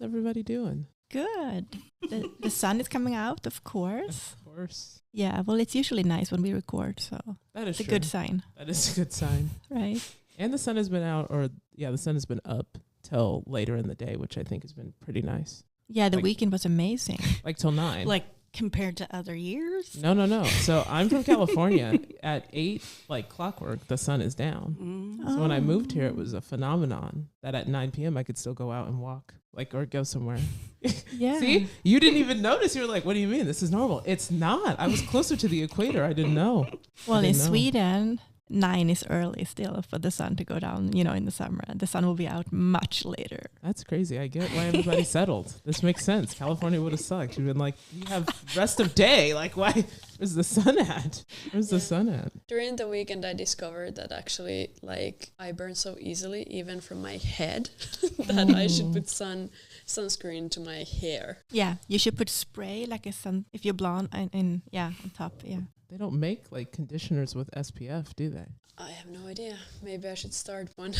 everybody doing? Good. The sun is coming out, of course. Of course. Yeah, well, it's usually nice when we record, so that is it's a good sign. That is a good sign. Right. And the sun has been out, the sun has been up till later in the day, which I think has been pretty nice. Yeah, the weekend was amazing. Like till 9. Like compared to other years? No. So I'm from California. At 8, like clockwork, the sun is down. Mm. So when I moved here, it was a phenomenon that at 9 p.m. I could still go out and walk, or go somewhere. Yeah. See, you didn't even notice. You were like, what do you mean? This is normal. It's not. I was closer to the equator. I didn't know. Well, in Sweden, 9 is early still for the sun to go down, in the summer. The sun will be out much later. That's crazy. I get why everybody settled. This makes sense. California would have sucked. You've been like, you have rest of day. Like, why? Where's the sun at? Where's the sun at? During the weekend, I discovered that actually, I burn so easily, even from my head, that I should put sunscreen to my hair. Yeah, you should put spray like a sun if you're blonde on top. Yeah. They don't make conditioners with SPF, do they? I have no idea. Maybe I should start one.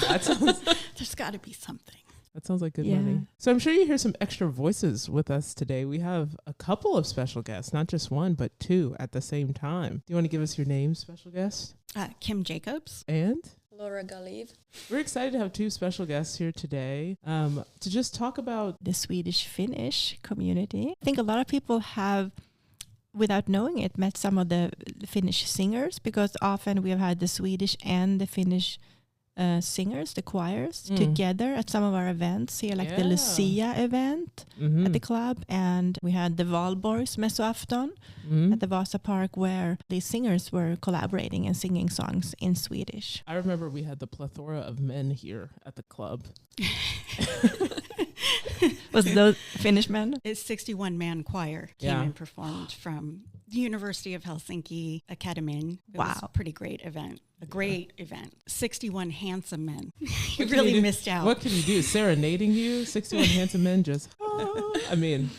There's got to be something. That sounds like good money. So I'm sure you hear some extra voices with us today. We have a couple of special guests, not just one, but 2 at the same time. Do you want to give us your name, special guest? Kim Jacobs. And? Laura Galeev. We're excited to have 2 special guests here today to just talk about the Swedish Finnish community. I think a lot of people have, without knowing it, met some of the Finnish singers, because often we have had the Swedish and the Finnish singers, the choirs, together at some of our events here, like the Lucia event at the club, and we had the Valborgs Mässoafton at the Vasa Park, where these singers were collaborating and singing songs in Swedish. I remember we had the plethora of men here at the club. Was those Finnish men? A 61-man choir came and performed from the University of Helsinki Academy. It was a pretty great event. A great event. 61 handsome men. You really missed out. What can you do? Serenading you? 61 handsome men just... I mean...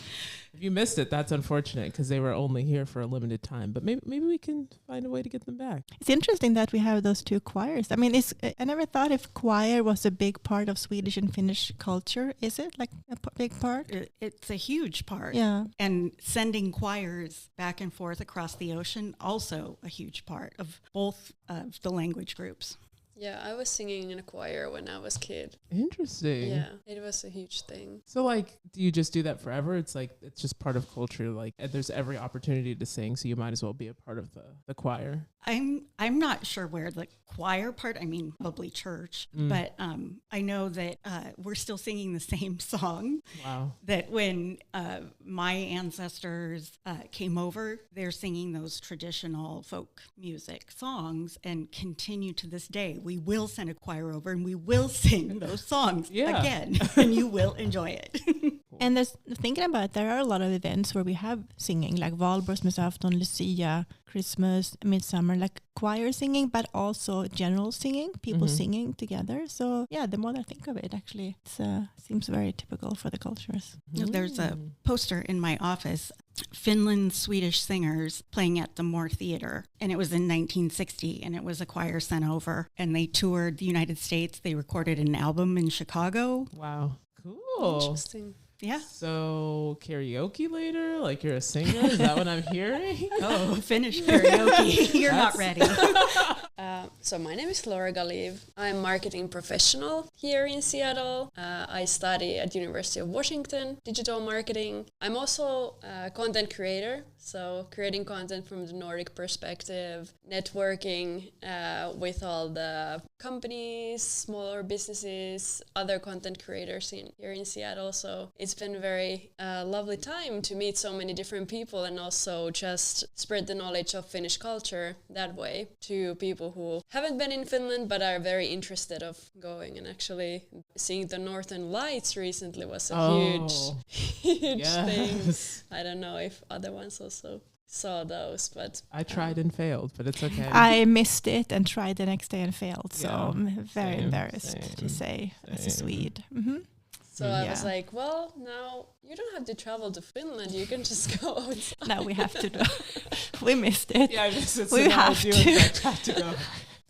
If you missed it, that's unfortunate, because they were only here for a limited time. But maybe we can find a way to get them back. It's interesting that we have those 2 choirs. I mean, I never thought if choir was a big part of Swedish and Finnish culture. Is it like a big part? It's a huge part. Yeah. And sending choirs back and forth across the ocean, also a huge part of both of the language groups. Yeah, I was singing in a choir when I was a kid. Interesting. Yeah, it was a huge thing. So, do you just do that forever? It's it's just part of culture. There's every opportunity to sing, so you might as well be a part of the choir. I'm not sure where the choir part, probably church, but I know that we're still singing the same song. Wow. That when my ancestors came over, they're singing those traditional folk music songs and continue to this day. We will send a choir over and we will sing those songs again, and you will enjoy it. And thinking about it, there are a lot of events where we have singing, like Valborgs Mässoafton, Lucia, Christmas, Midsummer, like choir singing, but also general singing, people singing together. So the more I think of it, actually, it seems very typical for the cultures. There's a poster in my office, Finland Swedish singers playing at the Moore Theater, and it was in 1960, and it was a choir sent over, and they toured the United States. They recorded an album in Chicago. Wow. Cool. Interesting. Yeah. So karaoke later? Like you're a singer? Is that what I'm hearing? Oh, Finnish karaoke. You're not ready. So my name is Laura Galeev. I'm a marketing professional here in Seattle. I study at University of Washington, digital marketing. I'm also a content creator, so creating content from the Nordic perspective, networking with all the companies, smaller businesses, other content creators here in Seattle. So it's been a very lovely time to meet so many different people and also just spread the knowledge of Finnish culture that way to people who haven't been in Finland but are very interested of going, and actually seeing the Northern Lights recently was a huge thing. I don't know if other ones also saw those, but I tried and failed, but it's okay. I missed it and tried the next day and failed, so I'm very embarrassed to say as a Swede. So I was like, well, now you don't have to travel to Finland. You can just go outside. Now we have to do. We missed it. Yeah, I missed it. We have to go.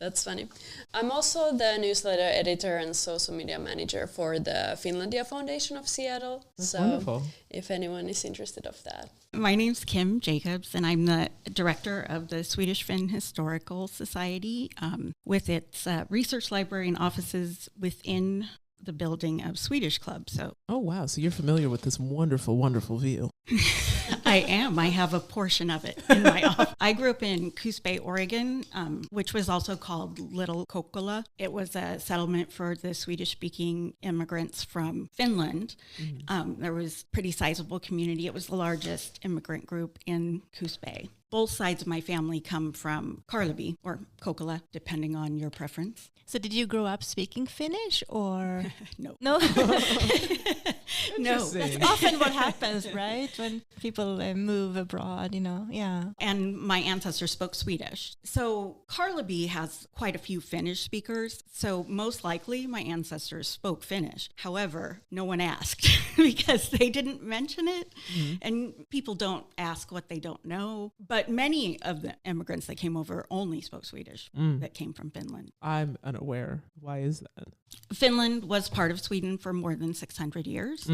That's funny. I'm also the newsletter editor and social media manager for the Finlandia Foundation of Seattle. That's wonderful. If anyone is interested of that. My name's Kim Jacobs, and I'm the director of the Swedish Finn Historical Society, with its research library and offices within the building of Swedish Club. So, oh wow! So you're familiar with this wonderful, wonderful view. I am. I have a portion of it in my office. I grew up in Coos Bay, Oregon, which was also called Little Kokkola. It was a settlement for the Swedish-speaking immigrants from Finland. There was a pretty sizable community. It was the largest immigrant group in Coos Bay. Both sides of my family come from Karlovy or Kokkola, depending on your preference. So did you grow up speaking Finnish or? No. No? No. That's often what happens, right? When people move abroad, yeah. And my ancestors spoke Swedish. So Karlovy has quite a few Finnish speakers. So most likely my ancestors spoke Finnish. However, no one asked because they didn't mention it. Mm-hmm. And people don't ask what they don't know. But many of the immigrants that came over only spoke Swedish that came from Finland. I'm unaware. Why is that? Finland was part of Sweden for more than 600 years.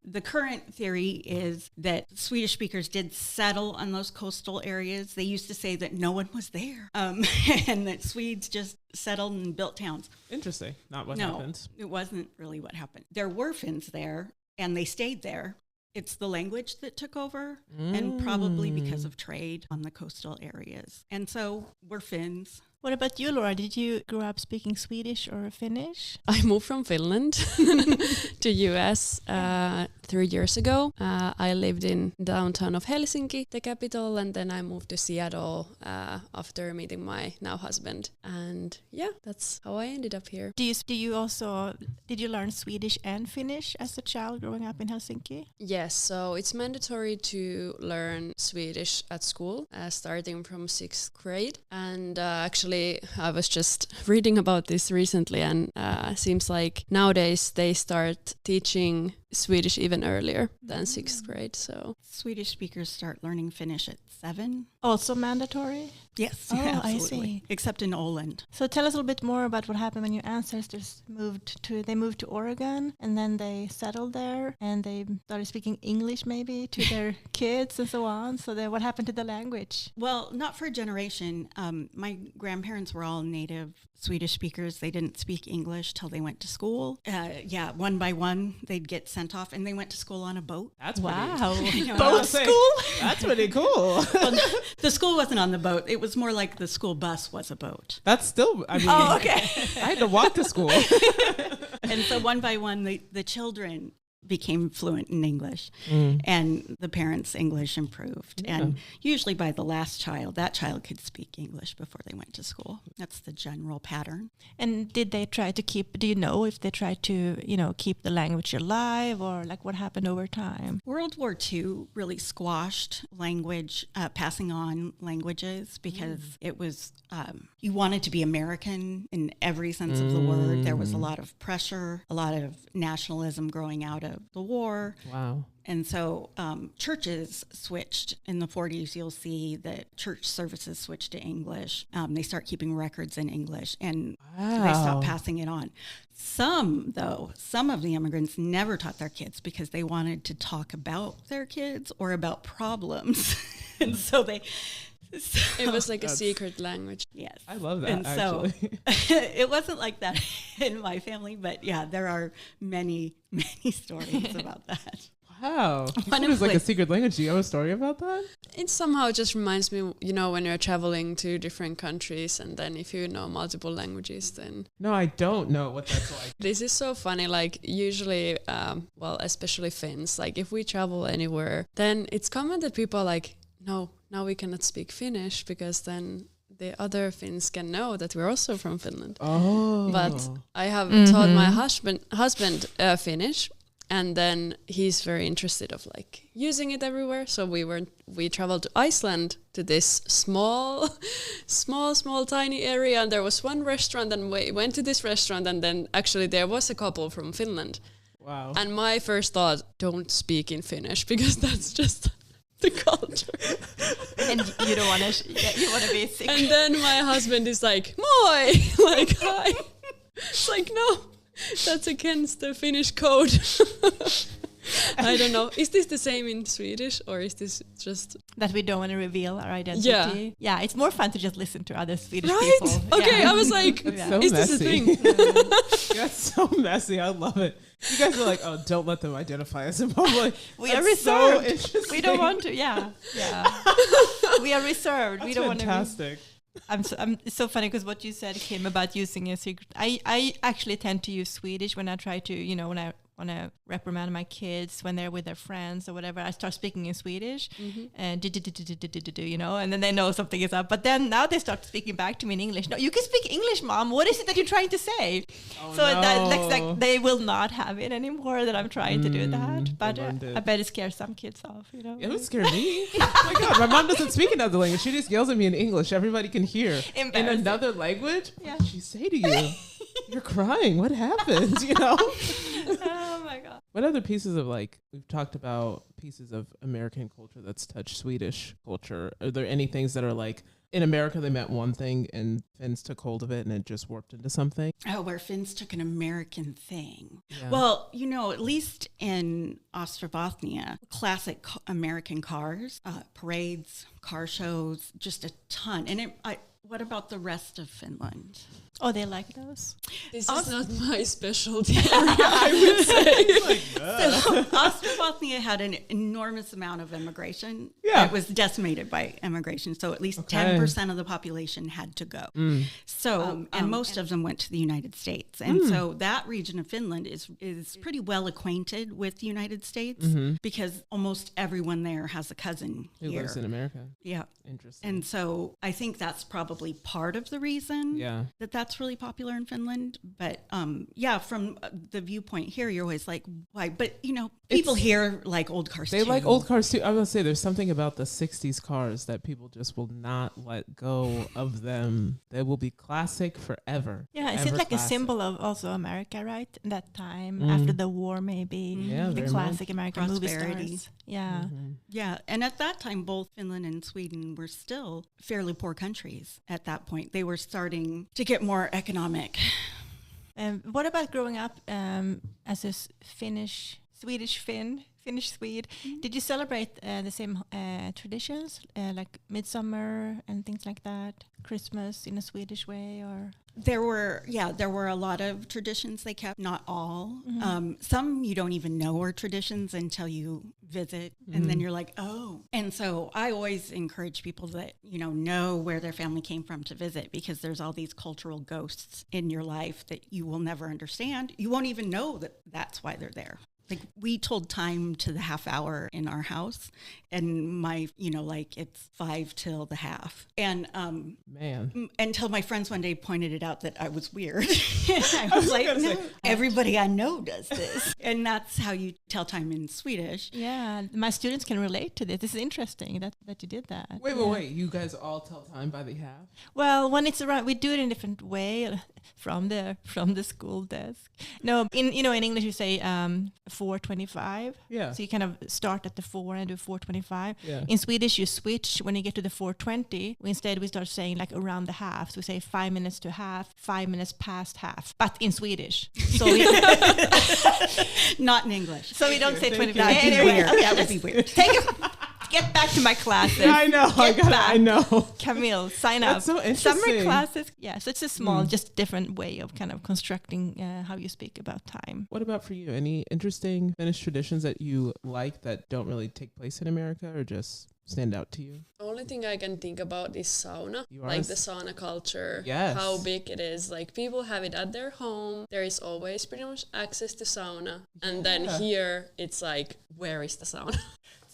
The current theory is that Swedish speakers did settle on those coastal areas. They used to say that no one was there and that Swedes just settled and built towns. Interesting. Not what happened. It wasn't really what happened. There were Finns there and they stayed there. It's the language that took over and probably because of trade on the coastal areas. And so we're Finns. What about you, Laura? Did you grow up speaking Swedish or Finnish? I moved from Finland to US 3 years ago. I lived in downtown of Helsinki, the capital, and then I moved to Seattle after meeting my now husband. And yeah, that's how I ended up here. Did you learn Swedish and Finnish as a child growing up in Helsinki? Yes, so it's mandatory to learn Swedish at school, starting from 6th grade. And actually, I was just reading about this recently, and seems like nowadays they start teaching Swedish even earlier than 6th grade. So Swedish speakers start learning Finnish at 7. Also mandatory? Yes, oh, absolutely. I see. Except in Åland. So tell us a little bit more about what happened when your ancestors moved to Oregon, and then they settled there, and they started speaking English maybe to their kids and so on. So then what happened to the language? Well, not for a generation. My grandparents were all native Swedish speakers. They didn't speak English till they went to school. One by one, they'd get sent off, and they went to school on a boat. That's wow. Boat school? That's pretty cool. Well, the school wasn't on the boat. It was more like the school bus was a boat. That's still, I mean, oh, okay. I had to walk to school. And so one by one, the children became fluent in English, and the parents' English improved. Yeah. And usually by the last child, that child could speak English before they went to school. That's the general pattern. And did they try to do you know if they tried to, keep the language alive, or like what happened over time? World War II really squashed language, passing on languages, because it was, you wanted to be American in every sense of the word. There was a lot of pressure, a lot of nationalism growing out of the war. Wow. And so churches switched. In the 40s, you'll see that church services switched to English. They start keeping records in English, and they stop passing it on. Some of the immigrants never taught their kids because they wanted to talk about their kids or about problems. And so they... it was like a secret language. Yes. I love that, and actually. So it wasn't like that in my family, but yeah, there are many, many stories about that. Wow. It was like a secret language. Do you have a story about that? It somehow just reminds me, when you're traveling to different countries, and then if you know multiple languages, then... No, I don't know what that's like. This is so funny. Like usually, especially Finns, like if we travel anywhere, then it's common that people are like, no, now we cannot speak Finnish, because then the other Finns can know that we're also from Finland. Oh. But I have taught my husband Finnish, and then he's very interested of like using it everywhere. So we traveled to Iceland, to this small, tiny area, and there was one restaurant, and we went to this restaurant, and then actually there was a couple from Finland. Wow. And my first thought, don't speak in Finnish, because that's just the culture. And you don't want to. You want to be sick. And then my husband is like, "Moi!" like, hi. It's like, no, that's against the Finnish code. I don't know. Is this the same in Swedish, or is this just that we don't want to reveal our identity? Yeah. Yeah, it's more fun to just listen to other Swedish right? people. Okay, Yeah. I was like, So is messy. this a thing? That's so messy. I love it. You guys are like, oh, don't let them identify us in public. We are That's so reserved. interesting. We don't want to. Yeah. We are reserved. That's we don't want to. fantastic. It's so funny because what you said came about using a secret. I actually tend to use Swedish when I try to, when I want to reprimand my kids when they're with their friends or whatever. I start speaking in Swedish, and and then they know something is up. But then now they start speaking back to me in English. No, you can speak English, Mom. What is it that you're trying to say? Oh, So that's like they will not have it anymore that I'm trying to do that. But I bet it scares some kids off. It would scare me. Oh my God, my mom doesn't speak another language. She just yells at me in English. Everybody can hear. In another language? Yeah. What did she say to you? You're crying. What happened? Oh my God. What other pieces of we've talked about pieces of American culture that's touched Swedish culture. Are there any things that are like, in America they meant one thing and Finns took hold of it and it just warped into something? Oh, where Finns took an American thing. Yeah. Well, at least in Ostrobothnia, classic American cars, parades, car shows, just a ton. And what about the rest of Finland? Oh, they like those? This is not my specialty area, I would say. So Ostrobothnia had an enormous amount of immigration. Yeah. It was decimated by immigration. So at least 10% of the population had to go. So, and most of them went to the United States. And so that region of Finland is pretty well acquainted with the United States because almost everyone there has a cousin Who here. lives in America? Yeah. Interesting. And so I think that's probably part of the reason that's really popular in Finland. But from the viewpoint here, you're always like, why? But, people here like old cars They too. like old cars too. I will say there's something about the 60s cars that people just will not let go of them. They will be classic forever. Yeah, is it Ever like classic. a symbol of also America, right? In that time, after the war, maybe. Yeah, the very classic much. American movie Prosperity. stars. Yeah. Yeah, and at that time, both Finland and Sweden were still fairly poor countries at that point. They were starting to get more economic. What about growing up as a Swedish Finn, Finnish Swede? Did you celebrate the same traditions, like midsummer and things like that? Christmas in a Swedish way, or? There were a lot of traditions they kept, not all. Some you don't even know are traditions until you visit, and then you're like, oh. And so I always encourage people that, know where their family came from to visit, because there's all these cultural ghosts in your life that you will never understand. You won't even know that that's why they're there. Like, we told time to the half hour in our house, and it's 5 till the half. And until my friends one day pointed it out that I was weird. I was like, no, everybody I know does this. And that's how you tell time in Swedish. Yeah, my students can relate to this. This is interesting that you did that. Wait. You guys all tell time by the half? Well, when it's around, we do it in a different way from the school desk. No, in English you say 4:25. Yeah. So you kind of start at the 4 and do 4:25. Yeah. In Swedish you switch when you get to the 4:20. Instead we start saying like around the half. So we say 5 minutes to half, 5 minutes past half, but in Swedish. So not in English. So we don't say 25. That would be weird. That would be weird. Get back to my classes. Yeah, I know. I know. Camille, sign up. That's so interesting. Summer classes. Yeah, so it's a small, just different way of kind of constructing how you speak about time. What about for you? Any interesting Finnish traditions that you like that don't really take place in America or just stand out to you? The only thing I can think about is sauna, the sauna culture, how big it is. Like, people have it at their home. There is always pretty much access to sauna. And then here it's like, where is the sauna?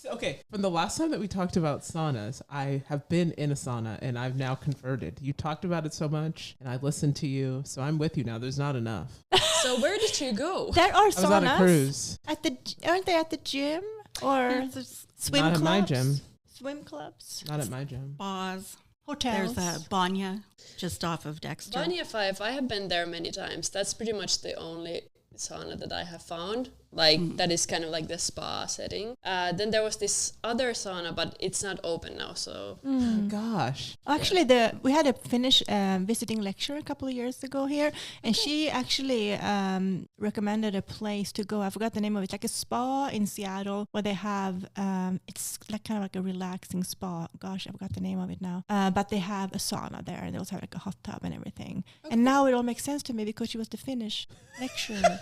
Okay, from the last time that we talked about saunas, I have been in a sauna and I've now converted. You talked about it so much and I listened to you, so I'm with you now. There's not enough. So where did you go? There are saunas. I was on a cruise. Aren't they at the gym or swim not clubs? At my gym. Swim clubs. Not at my gym. Spas. Hotels. There's a Banya just off of Dexter. Banya 5, I have been there many times. That's pretty much the only sauna that I have found. Like that is kind of like the spa setting. Then there was this other sauna, but it's not open now. So Oh my gosh. Actually, we had a Finnish visiting lecturer a couple of years ago here, and she actually recommended a place to go. I forgot the name of it. Like a spa in Seattle where they have it's like kind of like a relaxing spa. Gosh, I forgot the name of it now. But they have a sauna there, and they also have like a hot tub and everything. Okay. And now it all makes sense to me because she was the Finnish lecturer.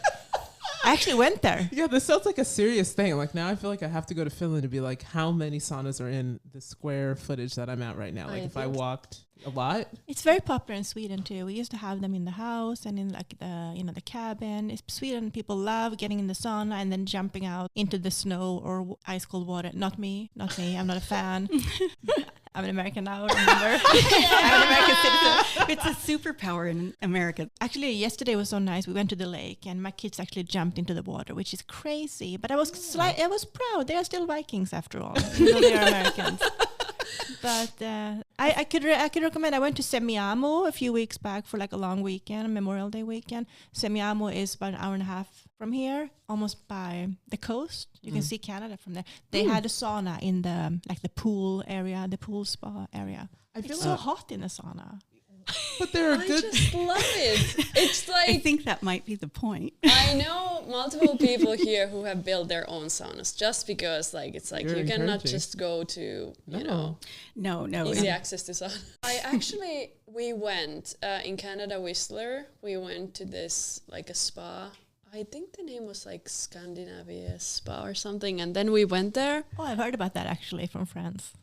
I actually went there. Yeah, this sounds like a serious thing. Like now I feel like I have to go to Finland to be like, how many saunas are in the square footage that I'm at right now? Like if I walked a lot. It's very popular in Sweden too. We used to have them in the house and in like the cabin. It's Sweden, people love getting in the sauna and then jumping out into the snow or ice cold water. Not me. I'm not a fan. I'm an American now, remember? I'm an American citizen. It's a superpower in America. Actually, yesterday was so nice. We went to the lake and my kids actually jumped into the water, which is crazy. But I was proud. They are still Vikings after all, even though they are Americans. But I could recommend. I went to Semiamo a few weeks back for like a long weekend, Memorial Day weekend. Semiamo is about an hour and a half from here, almost by the coast. You can see Canada from there. They had a sauna in the pool area, the pool spa area. I feel so hot in the sauna. But they're I good. just love it. It's like I think that might be the point. I know multiple people here who have built their own saunas just because like it's like You're you cannot encouraging. just go to No. No. easy access to sauna. We went in Canada, Whistler. We went to this like a spa. I think the name was like Scandinavia Spa or something. And then we went there. Oh, I've heard about that actually from friends.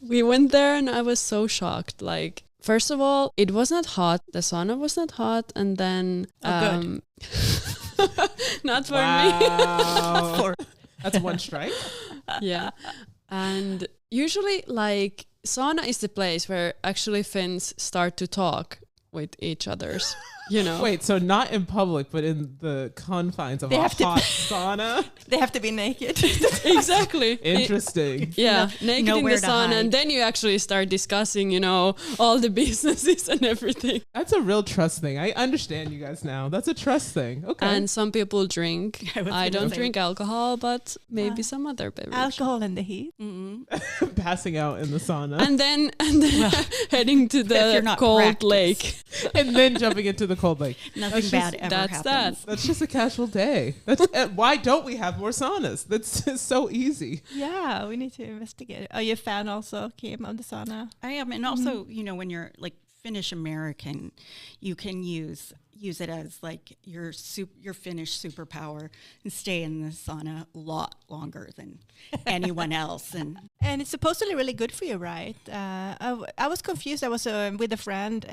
We went there and I was so shocked. Like, first of all, it was not hot. The sauna was not hot. And then... good. not for Wow. That's one strike. me. Yeah. And usually, like, sauna is the place where actually Finns start to talk with each others. You know. Wait, so not in public, but in the confines of They a have to- hot sauna? They have to be naked. Exactly. Interesting. Yeah, naked in the nowhere to sauna, hide. and then you actually start discussing, you know, all the businesses and everything. That's a real trust thing. I understand you guys now. That's a trust thing. Okay. And some people drink. I was I gonna don't say- drink alcohol, but maybe some other beverage. Alcohol and the heat. Passing out in the sauna. And then heading to If the you're not cold practiced. lake. And then jumping into the cold lake. Nothing That's bad just- ever that's happens. that. That's just a casual day. That's why don't we have more saunas? That's so easy. Yeah, we need to investigate. Are you a fan also, Kim, of the sauna? I am, and also, you know, when you're like Finnish American, you can use it as like your Finnish superpower and stay in the sauna a lot longer than anyone else. And it's supposedly really good for you, right? I was confused. I was with a friend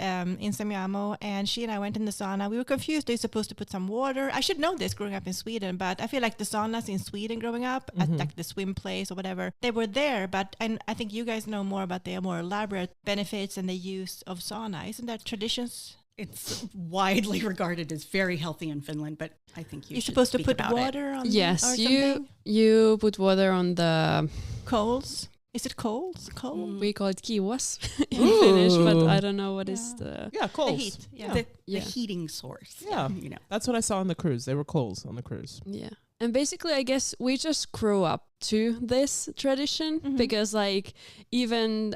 in Semiamo, and she and I went in the sauna. We were confused. They're supposed to put some water. I should know this growing up in Sweden, but I feel like the saunas in Sweden growing up, at like the swim place or whatever, they were there. But I think you guys know more about their more elaborate benefits and the use of sauna. Isn't that traditions? It's widely regarded as very healthy in Finland, but I think You're should supposed to speak put about it. water on Yes, or you something? put water on the, Coals. Is it coals? Coal? we call it kiwas in Finnish, but I don't know what is the... Yeah, The coals. heat. Yeah. The Yeah. heating source. Yeah. You know. That's what I saw on the cruise. They were coals on the cruise. Yeah. And basically, I guess we just grew up to this tradition because, like, even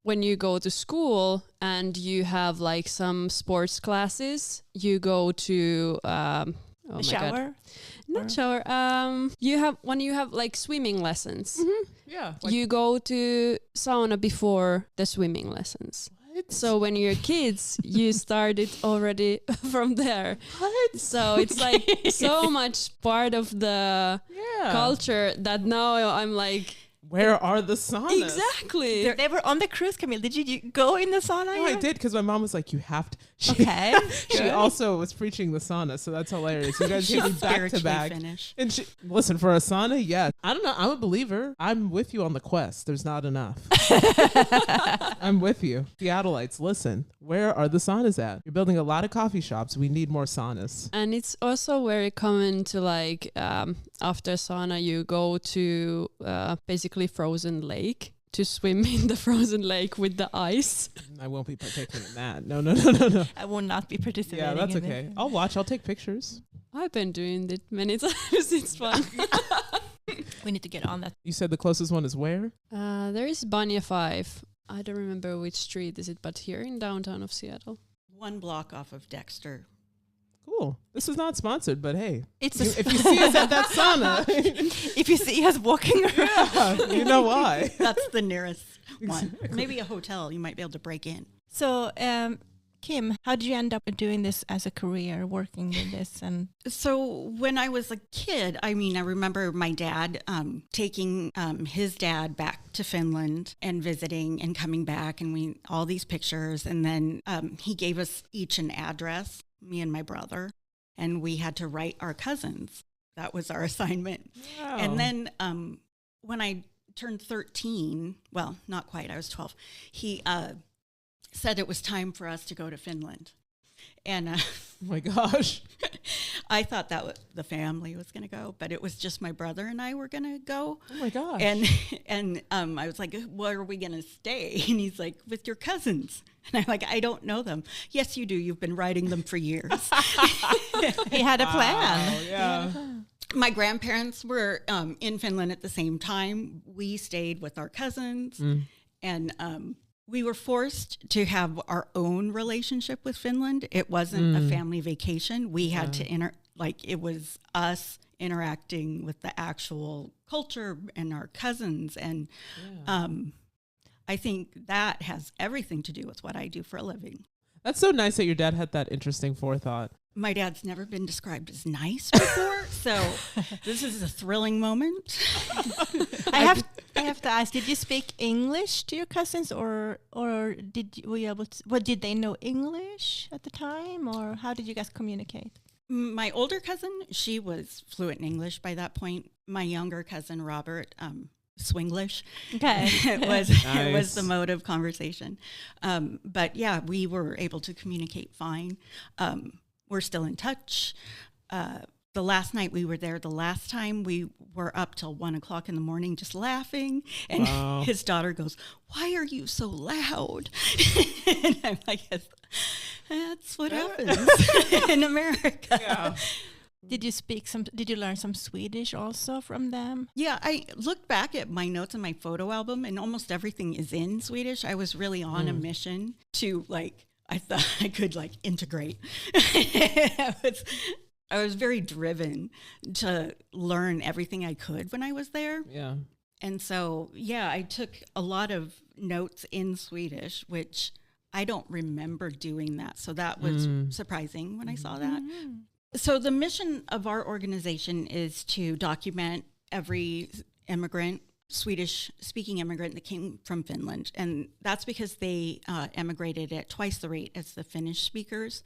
when you go to school and you have like some sports classes, you go to oh my shower. God. Not shower. When you have like swimming lessons, Yeah. you go to sauna before the swimming lessons. So when you're kids, you start it already from there. What? So it's like so much part of the Yeah. culture that now I'm like, Where are the saunas? exactly. They were on the cruise, Camille. Did you go in the sauna? No, I did because my mom was like, "You have to." Okay. She Good. also was preaching the sauna, so that's hilarious. You guys gave me back to Spiritually back. Finnish. And she, listen, for a sauna, yeah. I don't know. I'm a believer. I'm with you on the quest. There's not enough. I'm with you. Seattleites, listen. Where are the saunas at? You're building a lot of coffee shops. We need more saunas. And it's also very common to like after sauna you go to basically frozen lake to swim in the frozen lake with the ice. I won't be partaking in that. No. I will not be participating. Yeah, that's in okay. this. I'll watch. I'll take pictures. I've been doing it many times. It's fun. We need to get on that. You said the closest one is where? There is Banya 5. I don't remember which street is it, but here in downtown of Seattle. 1 block off of Dexter. Cool. This is not sponsored, but hey, It's if you see us at that sauna, if you see us walking around. yeah, you know why. That's the nearest one. Maybe a hotel you might be able to break in. So, Kim, how did you end up doing this as a career, working with this? And So when I was a kid, I remember my dad taking his dad back to Finland and visiting and coming back, and all these pictures. And then he gave us each an address, me and my brother, and we had to write our cousins. That was our assignment. Wow. And then when I turned 13, well, not quite, I was 12, he said it was time for us to go to Finland. And Oh my gosh. I thought that the family was going to go, but it was just my brother and I were going to go. Oh my gosh. And I was like, where are we going to stay? And he's like, with your cousins. And I'm like, I don't know them. Yes, you do. You've been writing them for years. he had a plan. Wow, yeah. My grandparents were in Finland at the same time. We stayed with our cousins, and we were forced to have our own relationship with Finland. It wasn't a family vacation. We had to it was us interacting with the actual culture and our cousins. And I think that has everything to do with what I do for a living. That's so nice that your dad had that interesting forethought. My dad's never been described as nice before, so this is a thrilling moment. I have to ask, did you speak English to your cousins, or were you able to, did they know English at the time, or how did you guys communicate? My older cousin, she was fluent in English by that point. My younger cousin, Robert, Swinglish. Okay. It Nice. was the mode of conversation. But yeah, we were able to communicate fine. We're still in touch. The last night we were there, the last time we were up till 1 o'clock in the morning just laughing. And Wow. his daughter goes, "Why are you so loud?" And I'm like, that's what happens in America. Yeah. Did you learn some Swedish also from them? Yeah, I looked back at my notes in my photo album, and almost everything is in Swedish. I was really on a mission to, I thought I could, integrate. I was very driven to learn everything I could when I was there. Yeah. And so, yeah, I took a lot of notes in Swedish, which I don't remember doing that. So that was surprising when I saw that. So the mission of our organization is to document every Swedish-speaking immigrant that came from Finland. And that's because they emigrated at twice the rate as the Finnish speakers.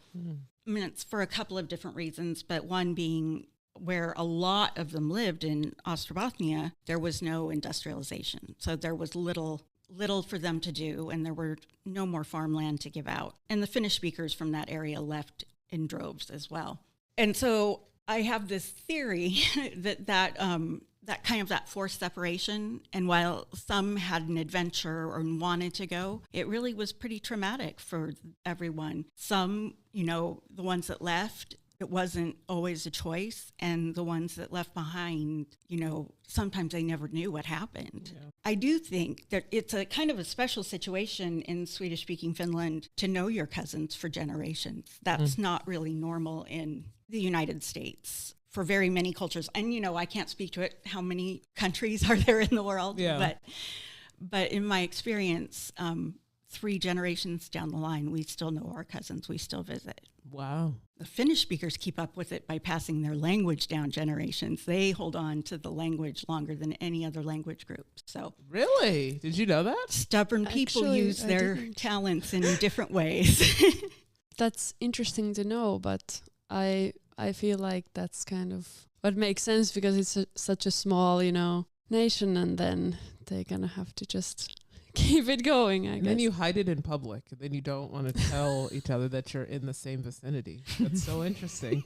I mean, it's for a couple of different reasons, but one being where a lot of them lived in Ostrobothnia, there was no industrialization. So there was little for them to do, and there were no more farmland to give out. And the Finnish speakers from that area left in droves as well. And so I have this theory that kind of that forced separation, and while some had an adventure or wanted to go, it really was pretty traumatic for everyone. Some, the ones that left, it wasn't always a choice, and the ones that left behind, sometimes they never knew what happened. Yeah. I do think that it's a kind of a special situation in Swedish-speaking Finland to know your cousins for generations. That's not really normal in the United States for very many cultures. And, I can't speak to it, how many countries are there in the world. Yeah. But in my experience, 3 generations down the line, we still know our cousins. We still visit. Wow. The Finnish speakers keep up with it by passing their language down generations. They hold on to the language longer than any other language group. So Really? Did you know that? stubborn people Actually, use I their didn't. talents in different ways. That's interesting to know, but I feel like that's kind of what makes sense, because it's such a small, nation, and then they're gonna have to just keep it going, I And guess. then you hide it in public, and then you don't want to tell each other that you're in the same vicinity. That's so interesting.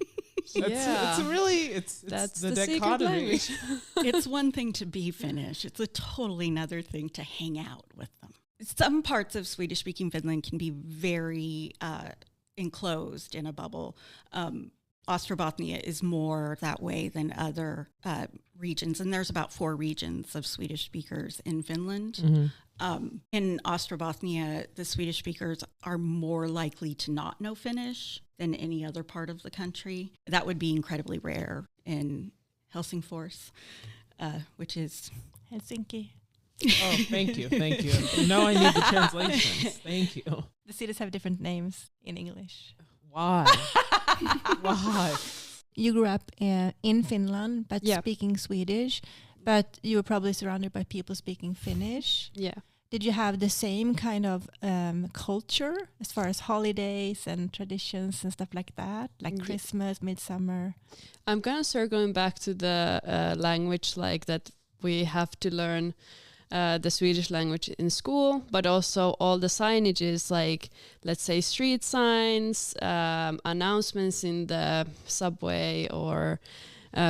That's the secret dichotomy. language. It's one thing to be Finnish. It's a totally another thing to hang out with them. Some parts of Swedish-speaking Finland can be very enclosed in a bubble. Ostrobothnia is more that way than other regions. And there's about 4 regions of Swedish speakers in Finland. In Ostrobothnia, the Swedish speakers are more likely to not know Finnish than any other part of the country. That would be incredibly rare in Helsingfors, which is... Helsinki. Oh, thank you. Now I need the translations. Thank you. The cities have different names in English. Why? Why? You grew up in Finland, but speaking Swedish, but you were probably surrounded by people speaking Finnish. Yeah. Did you have the same kind of culture as far as holidays and traditions and stuff like that? Like Christmas, midsummer? I'm kind of circling back to the language, like that we have to learn the Swedish language in school, but also all the signages, like let's say street signs, announcements in the subway or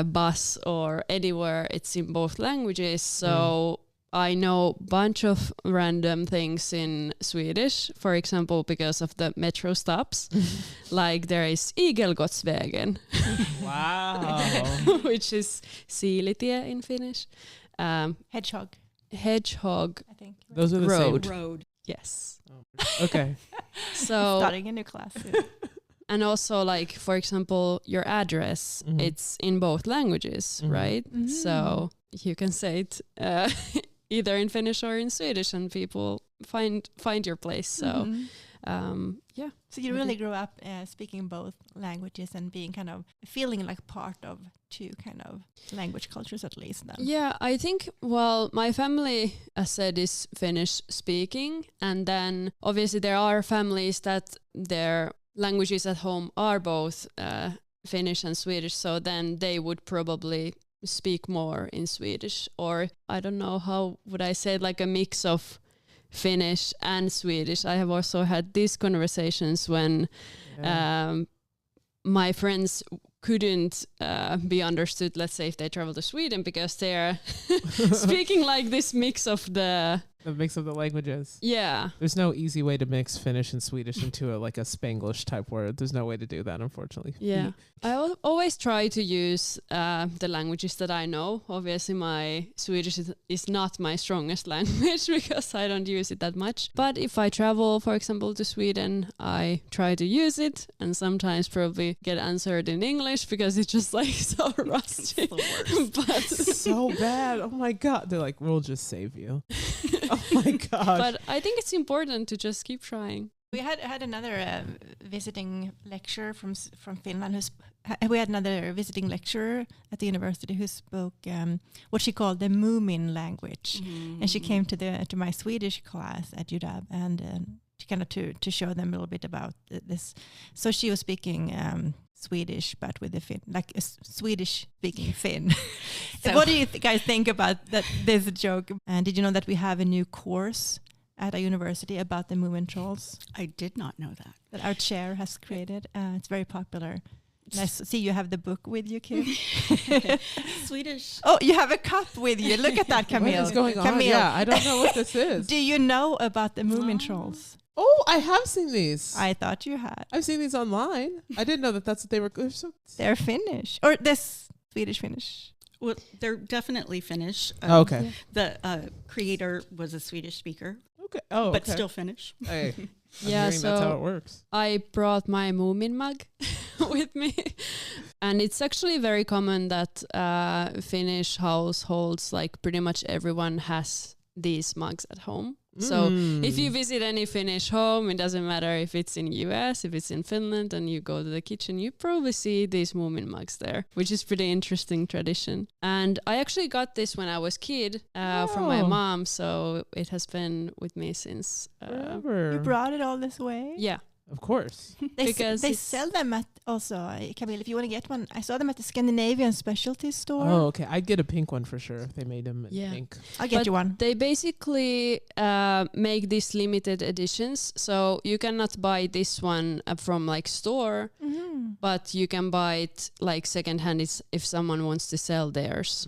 bus or anywhere, it's in both languages. So I know a bunch of random things in Swedish, for example, because of the metro stops. Like there is Igelgotsvägen. Wow. Which is Siilitie in Finnish. Hedgehog. I think. Those are the Road. same. Road. Yes. Oh, okay. So Starting a new class. and also like, for example, your address, it's in both languages, right? So you can say it either in Finnish or in Swedish and people find your place. So yeah. So you really grew up speaking both languages and being kind of feeling like part of 2 kind of language cultures at least then. Yeah, I think, well, my family, as said, is Finnish speaking. And then obviously there are families that their languages at home are both Finnish and Swedish. So then they would probably speak more in Swedish, or I don't know, how would I say it, like a mix of Finnish and Swedish. I have also had these conversations when my friends couldn't be understood, let's say if they travel to Sweden, because they're speaking like this mix of the mix of the languages. Yeah. There's no easy way to mix Finnish and Swedish into like a Spanglish type word. There's no way to do that, unfortunately. Yeah. I always try to use the languages that I know. Obviously, my Swedish is not my strongest language because I don't use it that much. But if I travel, for example, to Sweden, I try to use it and sometimes probably get answered in English because it's just like so rusty. It's the worst. But so bad. Oh my God. They're like, we'll just save you. Oh my gosh. But I think it's important to just keep trying. We had another visiting lecturer from Finland. We had another visiting lecturer at the university who spoke what she called the Moomin language, and she came to my Swedish class at UW and kind of to show them a little bit about this. So she was speaking Swedish, but with the Finn, like a Swedish-speaking Finn. So what do you guys think about that? This joke. And did you know that we have a new course at a university about the Moomin trolls? I did not know that. That our chair has created. It's very popular. Nice to see you have the book with you, Kim. Swedish. Oh, you have a cup with you. Look at that, Camille. What is going on? Camille. Yeah, I don't know what this is. Do you know about the Moomin trolls? Oh, I have seen these. I thought you had. I've seen these online. I didn't know that's what they were. They're Finnish. Or this Swedish Finnish. Well, they're definitely Finnish. Okay. The creator was a Swedish speaker. Okay. Oh, but okay. still Finnish. Hey, Yeah, so that's how it works. I brought my Moomin mug with me. And it's actually very common that Finnish households, like pretty much everyone has these mugs at home. So if you visit any Finnish home, it doesn't matter if it's in US, if it's in Finland, and you go to the kitchen, you probably see these Moomin mugs there, which is pretty interesting tradition. And I actually got this when I was a kid from my mom, so it has been with me since forever. You brought it all this way? Yeah. Of course. They sell them at also, Camille, if you want to get one. I saw them at the Scandinavian specialty store. Oh, okay. I'd get a pink one for sure if they made them in pink. I'll get you one. They basically make these limited editions. So you cannot buy this one from like store, but you can buy it like secondhand if someone wants to sell theirs.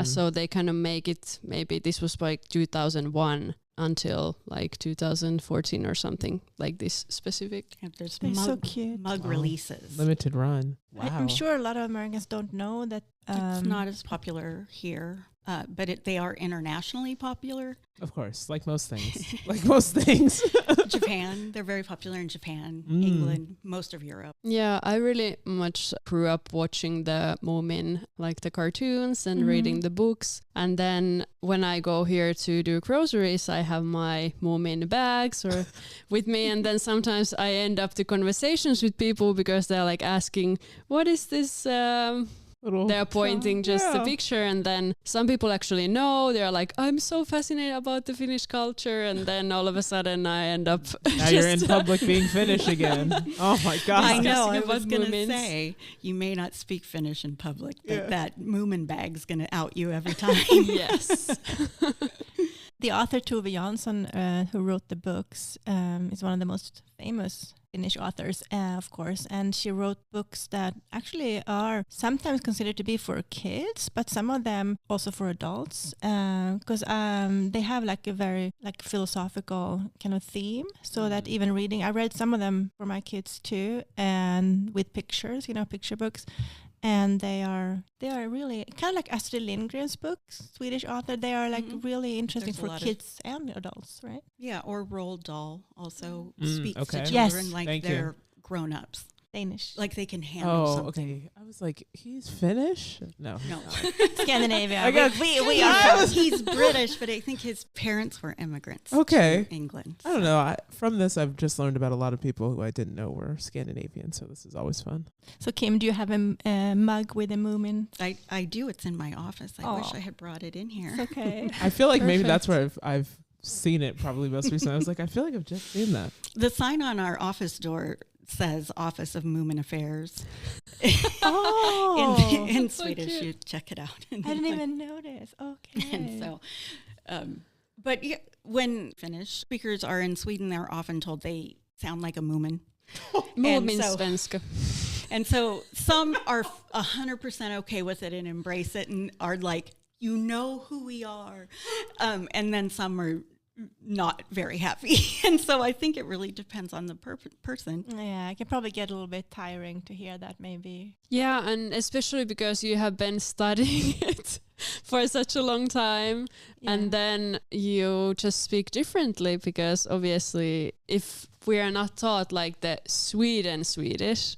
So they kind of make it, maybe this was like 2001. until like 2014 or something like this specific. And there's They're so cute. mug releases. Limited run. Wow. I'm sure a lot of Americans don't know that. It's not as popular here, but they are internationally popular. Of course, like most things. Like most things. Japan, they're very popular in Japan, England, most of Europe. Yeah, I really much grew up watching the Moomin, like the cartoons and reading the books. And then when I go here to do groceries, I have my Moomin bags or with me. And then sometimes I end up to conversations with people because they're like asking, what is this? They're pointing just a picture, and then some people actually know. They're like, I'm so fascinated about the Finnish culture, and then all of a sudden I end up now you're in public being Finnish again. Oh my god. I know, I about was going to Moomins. say, you may not speak Finnish in public, but that Moomin bag's going to out you every time. Yes. The author Tove Jansson, who wrote the books, is one of the most famous Finnish authors, of course, and she wrote books that actually are sometimes considered to be for kids, but some of them also for adults, because they have like a very like philosophical kind of theme, so that even reading, I read some of them for my kids too, and with pictures, picture books. And they are really kind of like Astrid Lindgren's books, Swedish author. They are like really interesting for kids and adults, right? Yeah, or Roald Dahl also speaks to children Yes. like they're grown-ups. Danish. Like they can handle something. Okay. I was like, he's Finnish? No. Scandinavia. I got- we are. He's British, but I think his parents were immigrants Okay. to England. I don't know. From this, I've just learned about a lot of people who I didn't know were Scandinavian, so this is always fun. So Kim, do you have a mug with a Moomin? I do. It's in my office. I wish I had brought it in here. It's okay. I feel like maybe that's Perfect. where I've seen it probably most recently. I was like, I feel like I've just seen that. The sign on our office door says Office of Moomin Affairs. Oh, in so Swedish, cute. you check it out. I didn't even notice. Okay. And so, but yeah, when Finnish speakers are in Sweden, they're often told they sound like a Moomin. Moomin so- svenska. And so some are 100% okay with it and embrace it and are like, you know who we are. And then some are not very happy. And so I think it really depends on the person. Yeah, it can probably get a little bit tiring to hear that maybe. Yeah, and especially because you have been studying it for such a long time, and then you just speak differently because obviously if we are not taught like the Swedish,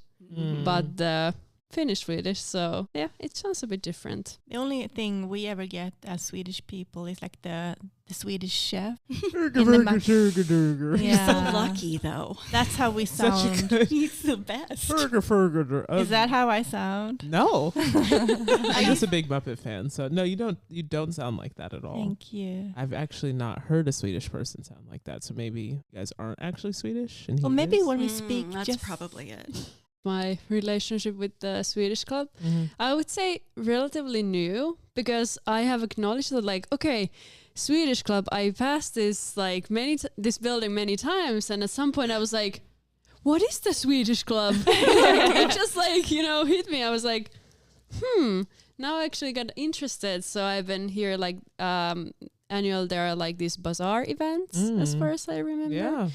but the Finnish Swedish, so yeah, it sounds a bit different. The only thing we ever get as Swedish people is like the Swedish chef. You're So lucky, though. That's how we Such a sound. good He's the best. Is that how I sound? No. I'm just a big Muppet fan, so no, you don't sound like that at all. Thank you. I've actually not heard a Swedish person sound like that, so maybe you guys aren't actually Swedish. And Well, he maybe is? when we speak, That's just probably it. My relationship with the Swedish club, I would say relatively new, because I have acknowledged that like, okay, Swedish club, I passed this like this building many times, and at some point I was like, what is the Swedish club? It just like, hit me. I was like, now I actually got interested. So I've been here like annual, there are like these bazaar events as far as I remember. Yeah.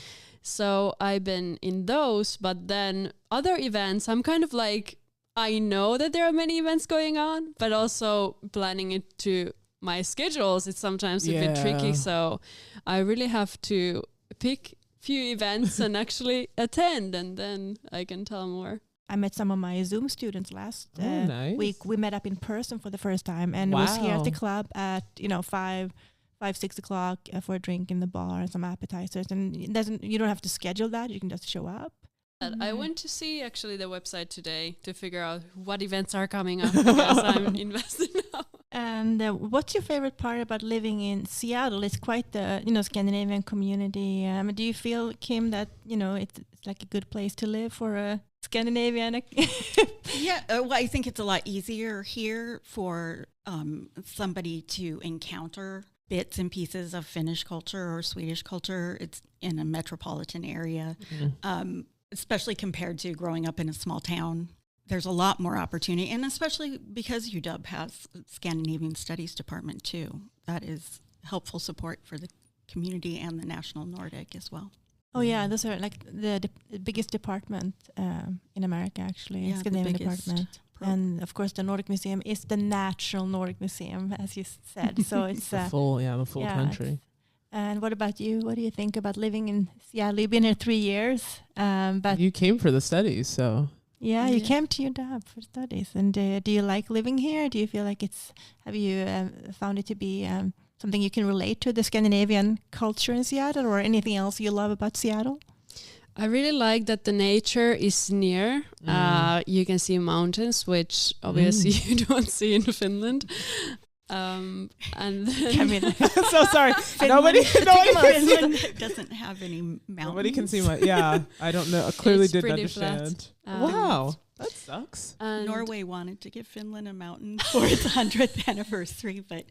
So I've been in those, but then other events, I'm kind of like, I know that there are many events going on, but also planning it to my schedules, it's sometimes a bit tricky. So I really have to pick few events and actually attend, and then I can tell more. I met some of my Zoom students last nice. week. We met up in person for the first time, and it was here at the club at 5-6 o'clock for a drink in the bar and some appetizers. And you don't have to schedule that; you can just show up. I went to see actually the website today to figure out what events are coming up because I'm invested now. And what's your favorite part about living in Seattle? It's quite the Scandinavian community. Do you feel, Kim, that it's like a good place to live for a Scandinavian? Yeah, well, I think it's a lot easier here for somebody to encounter bits and pieces of Finnish culture or Swedish culture. It's in a metropolitan area, especially compared to growing up in a small town. There's a lot more opportunity, and especially because UW has a Scandinavian Studies department too. That is helpful support for the community and the National Nordic as well. Oh yeah, those are like the biggest department in America, actually. Yeah, Scandinavian department. And of course, the Nordic Museum is the natural Nordic Museum, as you said. So it's the full country. And what about you? What do you think about living in Seattle? You've been here 3 years, but you came for the studies, so you came to UW for studies. And do you like living here? Do you feel like have you found it to be something you can relate to, the Scandinavian culture in Seattle, or anything else you love about Seattle? I really like that the nature is near. You can see mountains, which obviously you don't see in Finland. And then so sorry. Nobody doesn't have any mountains. Nobody can see my. Yeah, I don't know. I clearly didn't understand. Wow, that sucks. Norway wanted to give Finland a mountain for its 100th anniversary, but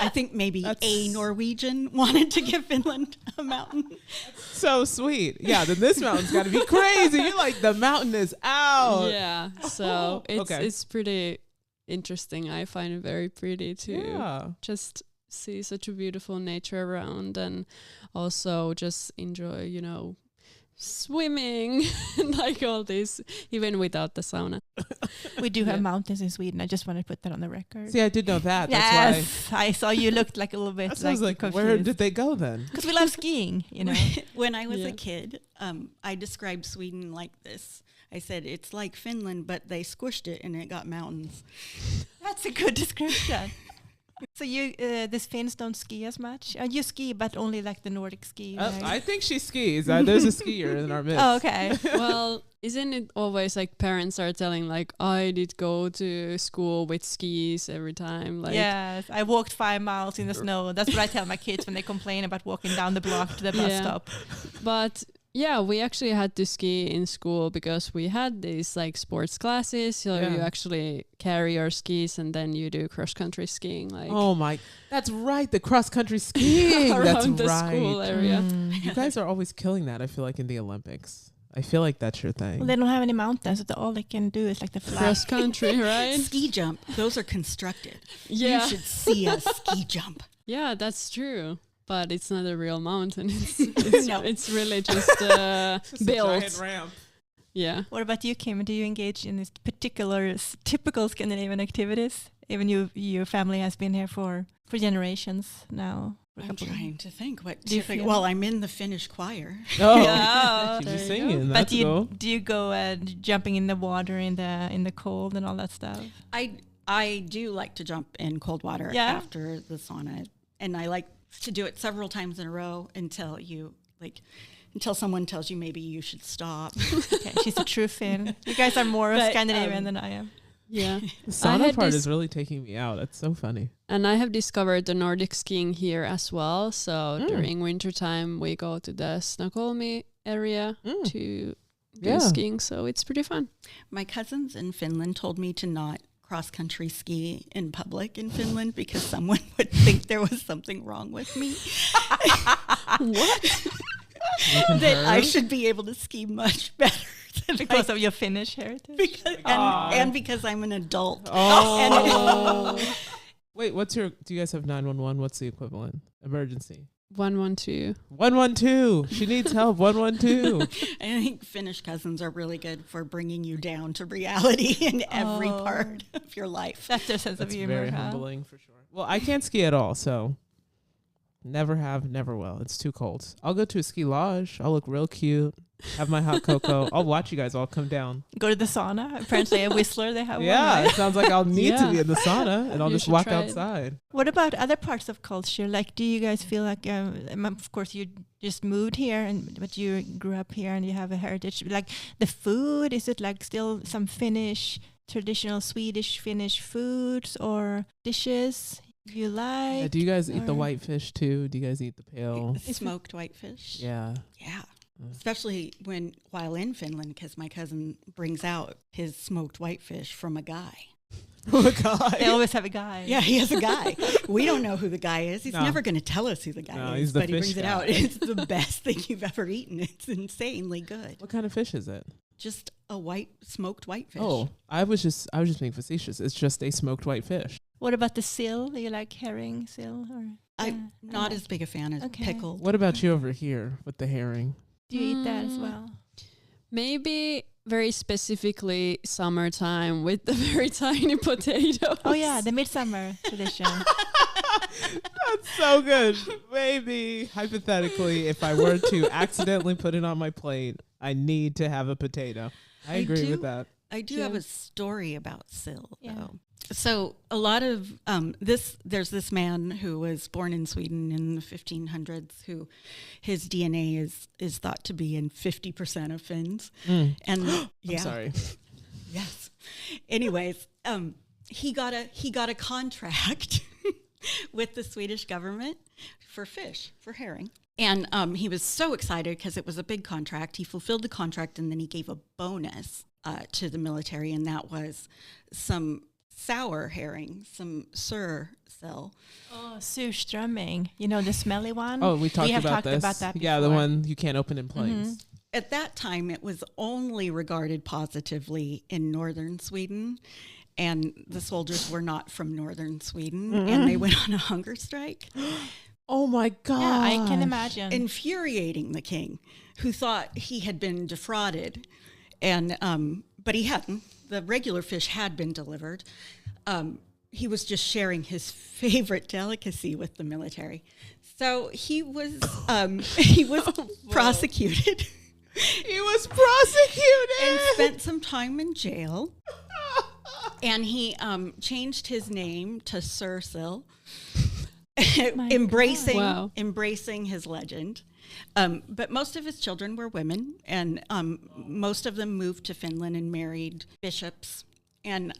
I think maybe a Norwegian wanted to give Finland a mountain. So sweet. Yeah, then this mountain's got to be crazy. You're like, the mountain is out. Yeah, so it's pretty interesting. I find it very pretty to just see such a beautiful nature around, and also just enjoy, swimming and like all this, even without the sauna. We do have mountains in Sweden. I just want to put that on the record. See, I did know that. Yes, that's why I saw you looked like a little bit like confused. Where did they go then? Because we love skiing, When I was a kid, I described Sweden like this. I said, it's like Finland, but they squished it and it got mountains. That's a good description. So the Finns don't ski as much? You ski, but only like the Nordic ski. Right? I think she skis. There's a skier in our midst. Oh, okay. Well, isn't it always like parents are telling like, I did go to school with skis every time? Like, yes, I walked 5 miles in the snow. That's what I tell my kids when they complain about walking down the block to the bus stop. But yeah, we actually had to ski in school because we had these like sports classes. So you actually carry your skis and then you do cross country skiing. Like, oh my, that's right, the cross country skiing. around the school area. You guys are always killing that. I feel like in the Olympics. I feel like that's your thing. Well, they don't have any mountains, so all they can do is like the flat. Cross country, right? Ski jump. Those are constructed. Yeah. You should see a ski jump. Yeah, that's true. But it's not a real mountain. It's really just built. A giant ramp. Yeah. What about you, Kim? Do you engage in these particular typical Scandinavian activities? Even your family has been here for generations now. I'm trying to think. What do you feel? Well, I'm in the Finnish choir. Oh, she's singing. But do you go jumping in the water in the cold and all that stuff? I do like to jump in cold water after the sauna, and I like to do it several times in a row until someone tells you maybe you should stop. Okay, she's a true Finn. You guys are more Scandinavian than I am. Yeah. The sauna part is really taking me out. It's so funny. And I have discovered the Nordic skiing here as well. So during wintertime, we go to the Snoqualmie area to do skiing. So it's pretty fun. My cousins in Finland told me to not cross-country ski in public in Finland because someone would think there was something wrong with me. What? That I should be able to ski much better because of your Finnish heritage, and because I'm an adult. Oh. Wait, do you guys have 911? What's the equivalent? Emergency. 112. 112. She needs help. 112. I think Finnish cousins are really good for bringing you down to reality in every part of your life. That's their sense of humor. Very humbling for sure. Well, I can't ski at all, so never have, never will. It's too cold. I'll go to a ski lodge. I'll look real cute. Have my hot cocoa. I'll watch you guys all come down. Go to the sauna. Apparently a Whistler they have one. It sounds like I'll need to be in the sauna and I'll just walk outside. What about other parts of culture? Like, do you guys feel like, of course you just moved here, but you grew up here and you have a heritage. Like the food, is it like still some Finnish, traditional Swedish Finnish foods or dishes you like? Yeah, do you guys eat the whitefish too? Do you guys eat the pale? Smoked whitefish? Yeah. Yeah. Especially while in Finland, because my cousin brings out his smoked whitefish from a guy. A guy? They always have a guy. Yeah, he has a guy. We don't know who the guy is. He's never going to tell us who the guy is, but he brings it out. It's the best thing you've ever eaten. It's insanely good. What kind of fish is it? Just a smoked whitefish. Oh, I was just being facetious. It's just a smoked whitefish. What about the sill? Do you like herring sill? Or I'm not as big a fan as pickle. What about you over here with the herring? do you eat that as well? Maybe very specifically summertime with the very tiny potatoes. Oh yeah, the midsummer tradition. That's so good. Maybe hypothetically, if I were to accidentally put it on my plate, I need to have a potato. I agree with that. I do have a story about sill, Yeah. though. So a lot of there's this man who was born in Sweden in the 1500s who his DNA is thought to be in 50% of Finns. And I'm sorry. Yes. Anyways, he got a contract with the Swedish government for fish, for herring. And he was so excited because it was a big contract. He fulfilled the contract, and then he gave a bonus to the military, and that was some sour herring, some sursill. Oh, surströmming. You know, the smelly one? Oh, we have about talked this. about that Yeah, the before. one you can't open in planes. At that time, it was only regarded positively in northern Sweden, and the soldiers were not from northern Sweden, and they went on a hunger strike. Oh my God. Yeah, I can imagine. Infuriating the king, who thought he had been defrauded, and but he hadn't. The regular fish had been delivered. He was just sharing his favorite delicacy with the military, so he was prosecuted. He was prosecuted And spent some time in jail. And he changed his name to Sursill, embracing his legend. But most of his children were women, and most of them moved to Finland and married bishops. And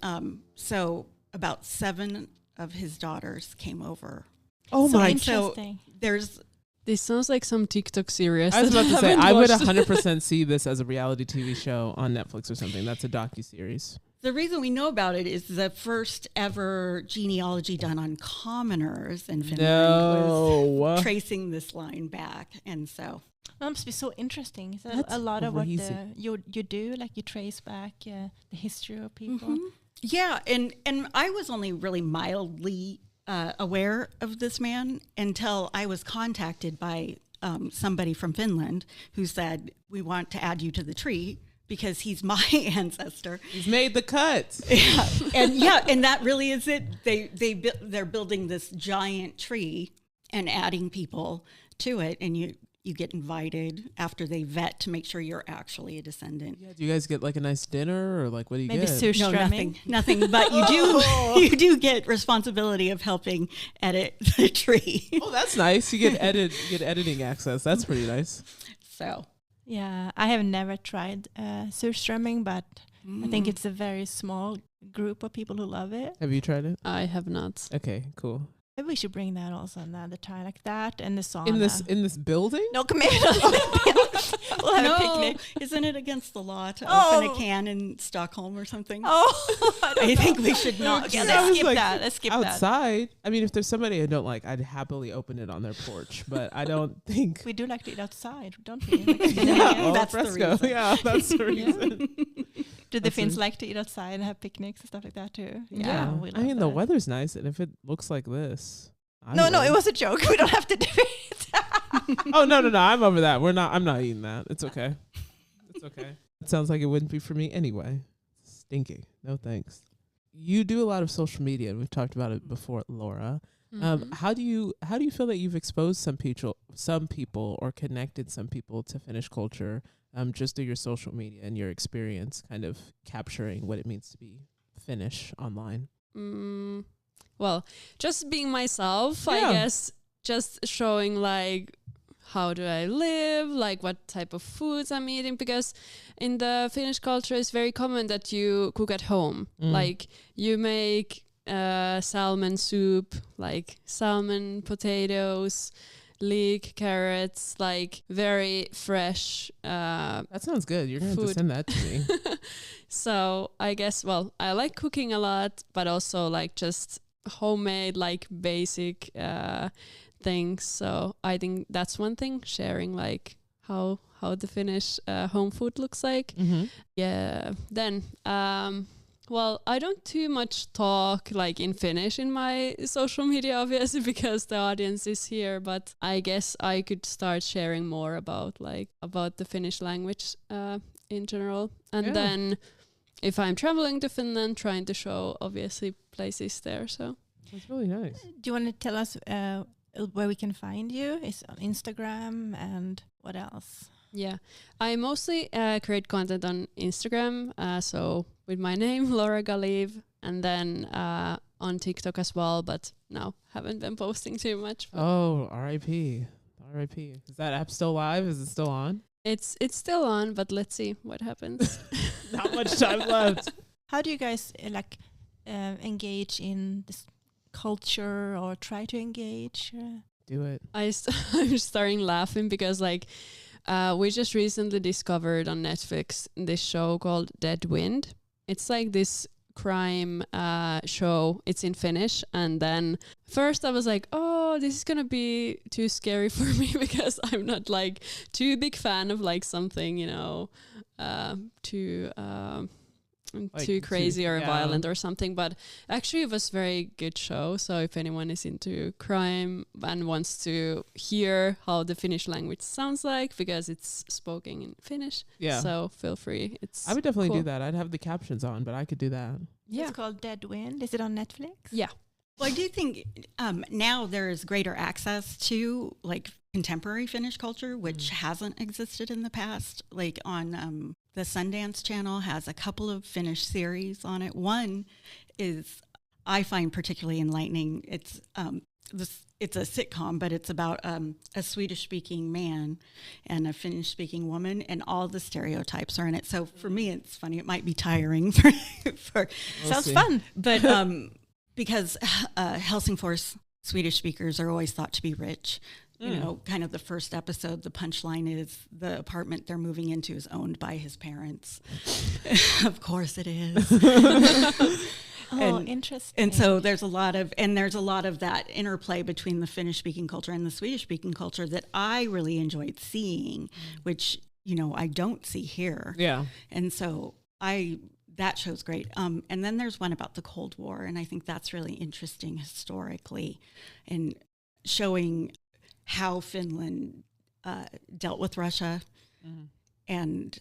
so about 7 of his daughters came over. Oh so my! interesting. So there's This sounds like some TikTok series. I was about to say haven't I would watched. 100% see this as a reality TV show on Netflix or something. That's a docuseries. the reason we know about it is the first ever genealogy done on commoners in Finland was tracing this line back, and so That must be so interesting. So That's a lot of what crazy. you do, like you trace back the history of people. yeah, and I was only really mildly aware of this man until I was contacted by somebody from Finland who said, we want to add you to the tree because he's my ancestor. He's made the cut. And that really is it. They're building this giant tree and adding people to it, and you get invited after they vet to make sure you're actually a descendant. Yeah, do you guys get like a nice dinner or like what do you Maybe get? surströmming. Nothing. But you do get responsibility of helping edit the tree. Oh, that's nice. You get editing access. That's pretty nice. So Yeah, I have never tried surströmming, but I think it's a very small group of people who love it. Have you tried it? I have not. Okay, cool. Maybe we should bring that also another time, like that and the sauna. In this building? No, come here. We'll have a picnic. Isn't it against the law to Oh. open a can in Stockholm or something? Oh, I think we should not. Okay, do let's that. skip that. Let's skip that. outside. I mean, if there's somebody I don't like, I'd happily open it on their porch. But I don't think. We do like to eat outside, don't we? Like Yeah, Scandinavians. al That's the fresco. reason. Yeah, that's the reason. Do the That's Finns it. like to eat outside and have picnics and stuff like that too? We I mean, the love that. weather's nice, and if it looks like this, I No, would. it was a joke. We don't have to do it. Oh no, I'm over that. I'm not eating that. It's okay. It's okay. It sounds like it wouldn't be for me anyway. Stinky. No thanks. You do a lot of social media, and we've talked about it before, Laura. How do you feel that you've exposed some people, or connected some people to Finnish culture, just through your social media and your experience, kind of capturing what it means to be Finnish online? Well, just being myself, I Yeah. guess, just showing like how do I live, like what type of foods I'm eating, because in the Finnish culture it's very common that you cook at home. Like you make salmon soup, like salmon, potatoes, leek, carrots, like very fresh That sounds good. You're going to have to food. send that to me. So I guess, well, I like cooking a lot, but also like just homemade, like basic things. So I think that's one thing, sharing like how the Finnish home food looks like. Mm-hmm. Yeah. Then Well, I don't too much talk like in Finnish in my social media, obviously, because the audience is here. But I guess I could start sharing more about the Finnish language in general. And then if I'm traveling to Finland, trying to show obviously places there. So that's really nice. Do you want to tell us where we can find you? It's on Instagram, and what else? Yeah, I mostly create content on Instagram, so with my name, Laura Galeev, and then on TikTok as well, but no, haven't been posting too much. Oh, R.I.P. R.I.P. Is that app still live? Is it still on? It's still on, but let's see what happens. Not much time left. How do you guys engage in this culture, or try to engage? Do it. I'm starting laughing because we just recently discovered on Netflix this show called Dead Wind. It's like this crime show. It's in Finnish. And then first I was like, oh, this is going to be too scary for me because I'm not like too big fan of like something, too crazy or violent or something. But actually it was a very good show. So if anyone is into crime and wants to hear how the Finnish language sounds like, because it's spoken in Finnish, so feel free. I would definitely do that. I'd have the captions on, but I could do that. Yeah. It's called Dead Wind. Is it on Netflix? Yeah. Well, I do think now there is greater access to like contemporary Finnish culture, which hasn't existed in the past. Like on the Sundance Channel has a couple of Finnish series on it. One is I find particularly enlightening. It's it's a sitcom, but it's about a Swedish-speaking man and a Finnish-speaking woman, and all the stereotypes are in it. So for me, it's funny. It might be tiring for sounds fun, but because Helsingfors Swedish speakers are always thought to be rich. You know, kind of the first episode, the punchline is the apartment they're moving into is owned by his parents. Of course it is. Interesting. And so there's a lot of that interplay between the Finnish speaking culture and the Swedish speaking culture that I really enjoyed seeing, which, I don't see here. Yeah. And so that show's great. And then there's one about the Cold War, and I think that's really interesting historically, and showing how Finland dealt with Russia. And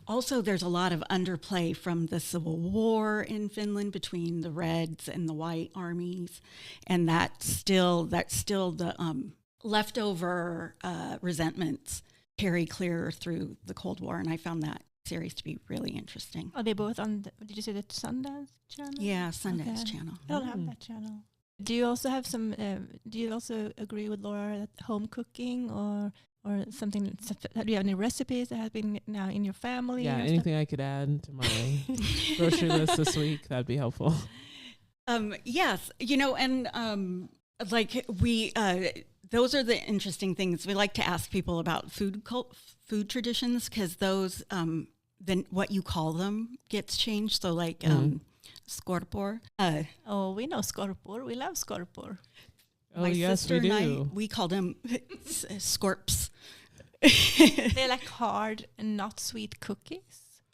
also there's a lot of underplay from the Civil War in Finland between the Reds and the White armies. And that's still the leftover resentments carry clear through the Cold War. And I found that series to be really interesting. Are they both on, did you say the Sundance channel? Yeah, Sundance channel. I don't have that channel. Do you also have do you also agree with Laura that home cooking or something, do you have any recipes that have been now in your family? Yeah, anything I could add to my grocery list this week, that'd be helpful. Yes, and those are the interesting things. We like to ask people about food traditions, because those, then what you call them gets changed. So skorpor. We know skorpor. We love skorpor. My sister and I, we call them skorps. They're like hard and not sweet cookies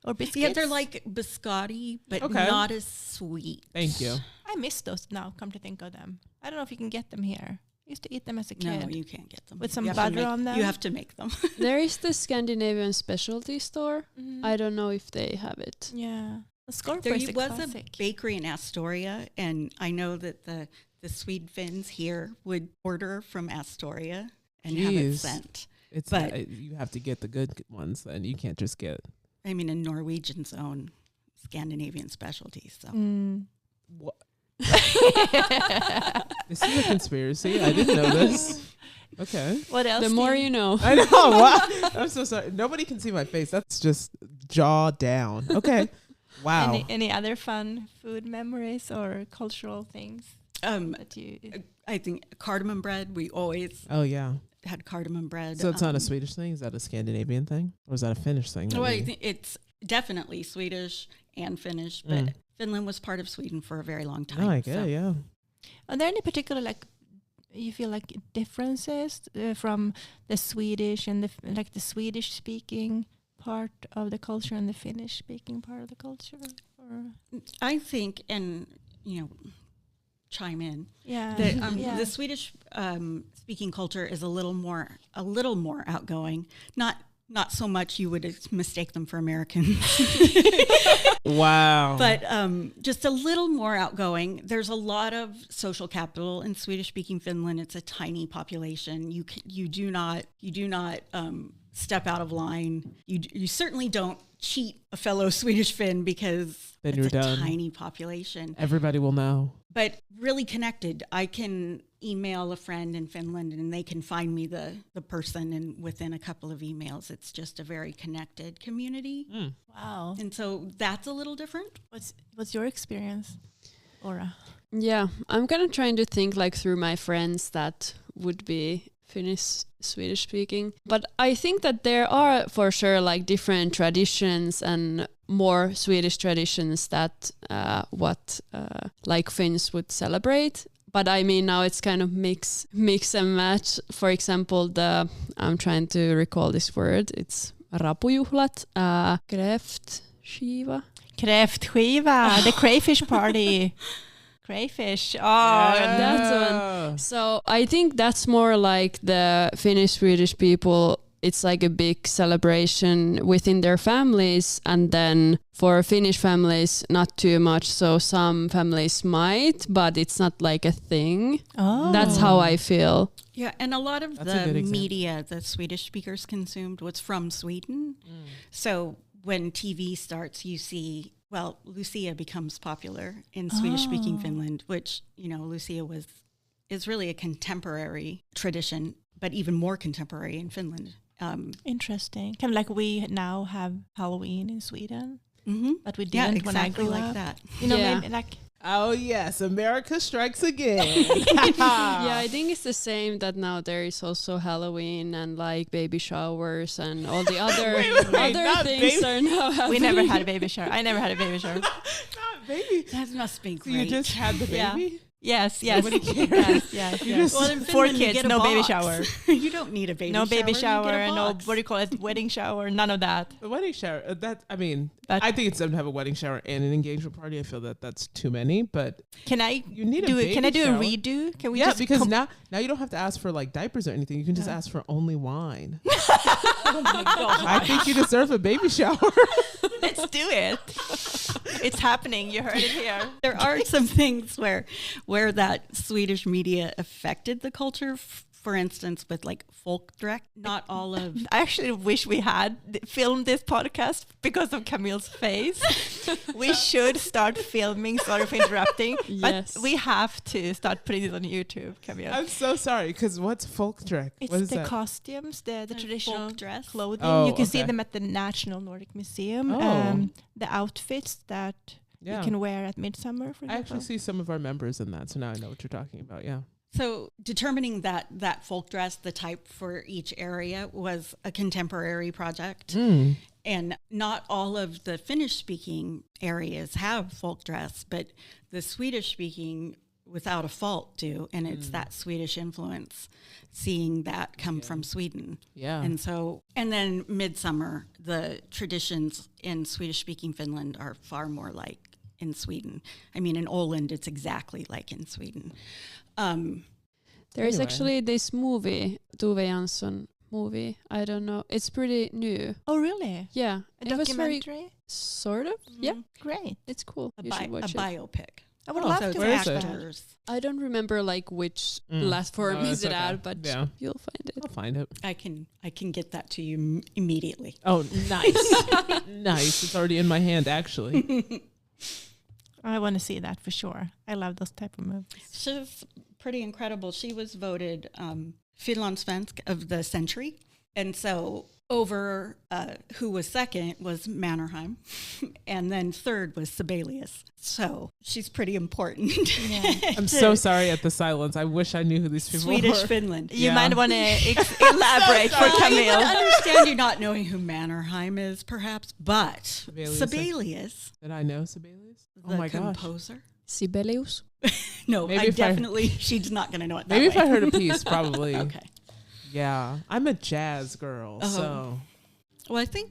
or biscuits. Yeah, they're like biscotti, but not as sweet. Thank you. I miss those now, come to think of them. I don't know if you can get them here. I used to eat them as a kid. No, you can't get them. With some butter on them? You have to make them. There is the Scandinavian specialty store. I don't know if they have it. Yeah. The there was a bakery in Astoria, and I know that the Swede Finns here would order from Astoria and have it sent. But you have to get the good ones, then you can't just get. I mean, in Norwegian's own Scandinavian specialties. So. What? This is a conspiracy. I didn't know this. Okay. What else? The more you know. I know. What? I'm so sorry. Nobody can see my face. That's just jaw down. Okay. Wow. Any other fun food memories or cultural things? I think cardamom bread. We always had cardamom bread. So it's not a Swedish thing? Is that a Scandinavian thing? Or is that a Finnish thing? Well, I think it's definitely Swedish and Finnish, but Finland was part of Sweden for a very long time. Oh, I get it, yeah. Are there any particular, you feel like differences from the Swedish and the Swedish speaking part of the culture and the Finnish speaking part of the culture? Or? I think, and chime in. Yeah. The Swedish speaking culture is a little more outgoing. Not so much you would mistake them for Americans. Wow. But just a little more outgoing. There's a lot of social capital in Swedish-speaking Finland. It's a tiny population. You do not step out of line. You certainly don't cheat a fellow Swedish Finn because then it's you're a done. tiny population. Everybody will know. But really connected. I can email a friend in Finland and they can find me the person, and within a couple of emails, it's just a very connected community. Wow. And so that's a little different. What's your experience, Laura? Yeah, I'm kind of trying to think like through my friends that would be Finnish, Swedish speaking. But I think that there are for sure like different traditions and more Swedish traditions that what like Finns would celebrate. But I mean, now it's kind of mix and match. For example, I'm trying to recall this word. It's rapujuhlat, kräftskiva. Kräftskiva, the crayfish party. Crayfish. Oh, Yeah. That's one. So I think that's more like the Finnish Swedish people. It's like a big celebration within their families, and then for Finnish families, not too much. So some families might, but it's not like a thing. Oh. That's how I feel. Yeah, and a lot of That's a good the example. media that Swedish speakers consumed was from Sweden. So when TV starts, you see, Lucia becomes popular in Swedish-speaking Finland, which, Lucia is really a contemporary tradition, but even more contemporary in Finland. Interesting. Kind of like we now have Halloween in Sweden, but we Yeah, didn't when I exactly grew like up. that. Yeah. Maybe like Oh yes, America strikes again. Yeah, I think it's the same that now there is also Halloween and like baby showers and all the other wait, not things baby- are now happening. we never had a baby shower. I never had a baby shower. Not baby. That must be So great. you just had the Yeah. baby? Yes. Nobody cares. Yes. just- Well, in Four Finland, you kids, get a no baby box. shower. You don't need a baby shower. No baby you get a shower, no, box. what do you call it, wedding shower, none of that. The wedding shower. But- I think it's dumb to have a wedding shower and an engagement party. I feel that that's too many. But Can I you need do a it? baby Can I do shower. a redo? Can we Yeah, just because now you don't have to ask for like diapers or anything. You can just ask for only wine. Oh my God. I think you deserve a baby shower. Let's do it. It's happening. You heard it here. There are some things where that Swedish media affected the culture. For instance, with like folkdräkt, not all of. I actually wish we had filmed this podcast because of Camille's face. We should start filming. Sorry for interrupting, Yes. but we have to start putting it on YouTube, Camille. I'm so sorry. Because what's folkdräkt? It's What is the that? costumes, the traditional folk dress. clothing. Oh, You can see okay. them at the National Nordic Museum. Oh. The outfits that Yeah. you can wear at midsummer, for I example. actually see some of our members in that, so now I know what you're talking about. Yeah. So determining that folk dress, the type for each area, was a contemporary project. And not all of the Finnish-speaking areas have folk dress, but the Swedish-speaking, without a fault, do. And it's that Swedish influence, seeing that come from Sweden. Yeah. And then midsummer, the traditions in Swedish-speaking Finland are far more like in Sweden. I mean, in Åland, it's exactly like in Sweden. There is Anyway. actually this movie, Tove Jansson movie. I don't know. It's pretty new. Oh, really? Yeah. A It was very documentary? sort of. Yeah. Great. It's cool. A You should watch it. biopic. I would Oh, love So to it's where watch is it? that. actors. I don't remember like which Mm. platform No, is it's it okay. at, but Yeah. you'll find it. I'll find it. I can get that to you immediately. Oh, nice. Nice. It's already in my hand, actually. I want to see that for sure. I love those type of movies. She's pretty incredible. She was voted Finlandssvensk of the century. And so over who was second was Mannerheim. And then third was Sibelius. So she's pretty important. Yeah. I'm so sorry at the silence. I wish I knew who these people Swedish were. Finland. You Yeah. might want to elaborate for I Camille. understand you not knowing who Mannerheim is, perhaps, but Sibelius. Sibelius, Did I know Sibelius? the Oh my gosh. composer. Sibelius. No, Maybe I if I- definitely, she's not going to know it that Maybe if way. I heard a piece, probably. Okay. Yeah. I'm a jazz girl, Oh. so. Well, I think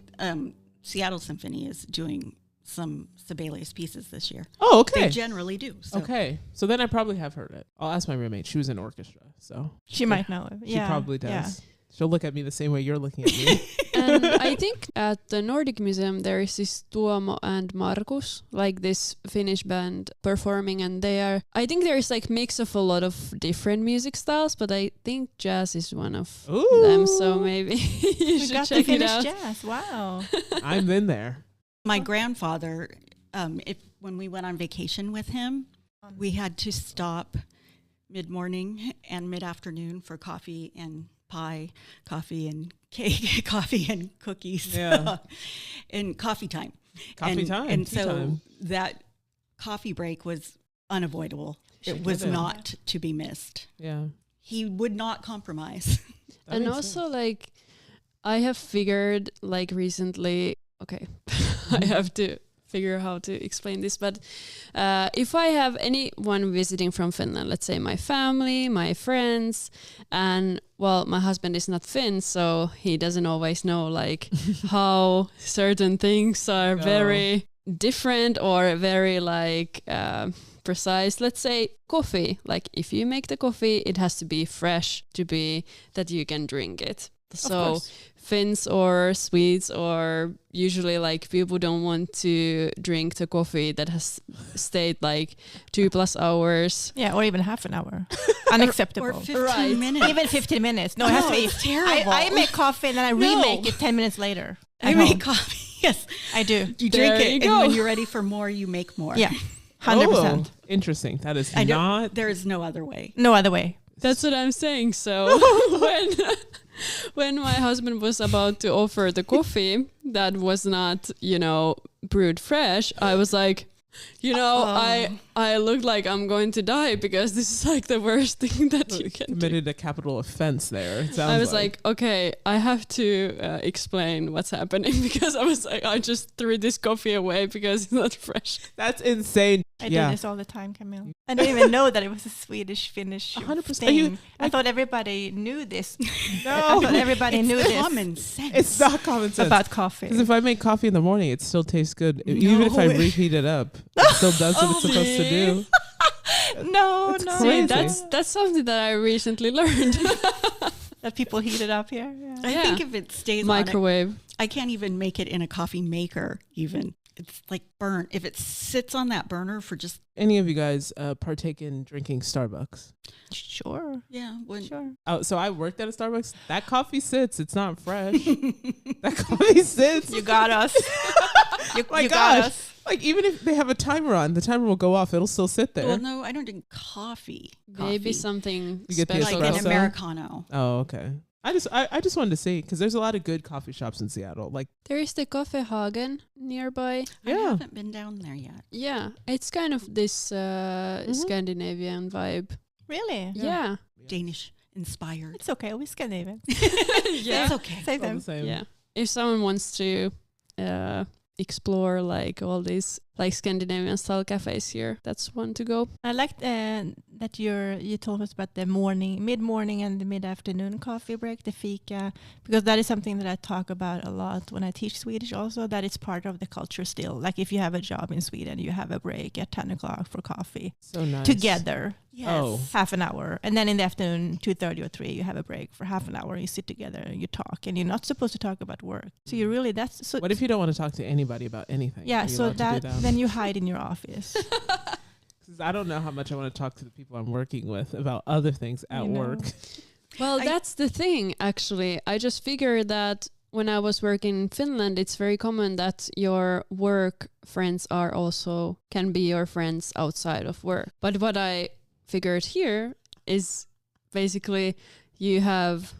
Seattle Symphony is doing some Sibelius pieces this year. Oh, okay. They generally do. So. Okay. So then I probably have heard it. I'll ask my roommate. She was in orchestra, so She might know it. she probably does. Yeah. She'll look at me the same way you're looking at me. And I think at the Nordic Museum there is this Tuomo and Markus, like this Finnish band performing, and I think there is like mix of a lot of different music styles, but I think jazz is one of them, so maybe you should got check the it Finnish out. jazz. Wow. I'm in there. My grandfather, when we went on vacation with him, we had to stop mid-morning and mid-afternoon for coffee and pie, coffee and cake, coffee and cookies, and coffee time. And tea so time. that coffee break was unavoidable. It was not to be missed. Yeah. He would not compromise. And also like I have figured like recently, okay, I have to figure how to explain this, but if I have anyone visiting from Finland, let's say my family, my friends, and well, my husband is not Finn, so he doesn't always know like how certain things are very different or very like precise. Let's say coffee, like if you make the coffee, it has to be fresh to be that you can drink it. So Finns or Swedes or usually like people don't want to drink the coffee that has stayed like 2+ hours. Yeah, or even half an hour. Unacceptable. Or 15 minutes. Even 15 minutes. No, it has to be. It's terrible. I make coffee and then I remake it 10 minutes later. I make coffee. Yes. I do. You There drink it, you and go. when you're ready for more, you make more. Yeah. 100%. Oh, interesting. That is I don't, not. there is no other way. No other way. That's what I'm saying. So when my husband was about to offer the coffee that was not, brewed fresh, I was like, I look like I'm going to die because this is like the worst thing that you can do. Committed a capital offense there. It sounds I was like, okay, I have to explain what's happening because I was like, I just threw this coffee away because it's not fresh. that's insane. I do this all the time, Camille. I didn't even know that it was a Swedish Finnish 100%. thing. I thought everybody knew this. I thought everybody knew this Common sense. It's not common sense. about coffee. Because if I make coffee in the morning, it still tastes good. Even if I reheat it up, it still does what it's supposed to do. No, It's no. crazy. That's something that I recently learned. That people heat it up here. Yeah. I think if it stays microwave. on it, I can't even make it in a coffee maker even. It's like burnt. If it sits on that burner for just... Any of you guys partake in drinking Starbucks? Sure. Yeah. Sure. Oh, so I worked at a Starbucks. That coffee sits. It's not fresh. That coffee sits. You got us. you My got gosh. us. Like, even if they have a timer on, the timer will go off. It'll still sit there. Well, no, I don't drink coffee. Maybe something You get the special. Like an espresso? Americano. Oh, okay. I just wanted to see because there's a lot of good coffee shops in Seattle. Like, There is the Kaffehagen nearby. I haven't been down there yet. Yeah, it's kind of this Scandinavian vibe. Really? Yeah. Danish inspired. It's okay. We're Scandinavian. Yeah. It's okay. Same it's all thing. the same. Yeah. If someone wants to explore like all these like Scandinavian style cafes here, that's one to go. I liked that you told us about the mid-morning and the mid-afternoon coffee break, the fika, because that is something that I talk about a lot when I teach Swedish also, that it's part of the culture still. Like if you have a job in Sweden, you have a break at 10 o'clock for coffee. So nice. Together. Yes. Oh. Half an hour. And then in the afternoon, 2:30 or 3, you have a break for half an hour. You sit together and you talk. And you're not supposed to talk about work. So you really, that's... So What if you don't want to talk to anybody about anything? yeah, Are you so allowed to do that then you hide in your office. 'Cause I don't know how much I want to talk to the people I'm working with about other things at You know. work. Well, that's the thing, actually. I just figured that when I was working in Finland, it's very common that your work friends can be your friends outside of work. But what I figured here is basically you have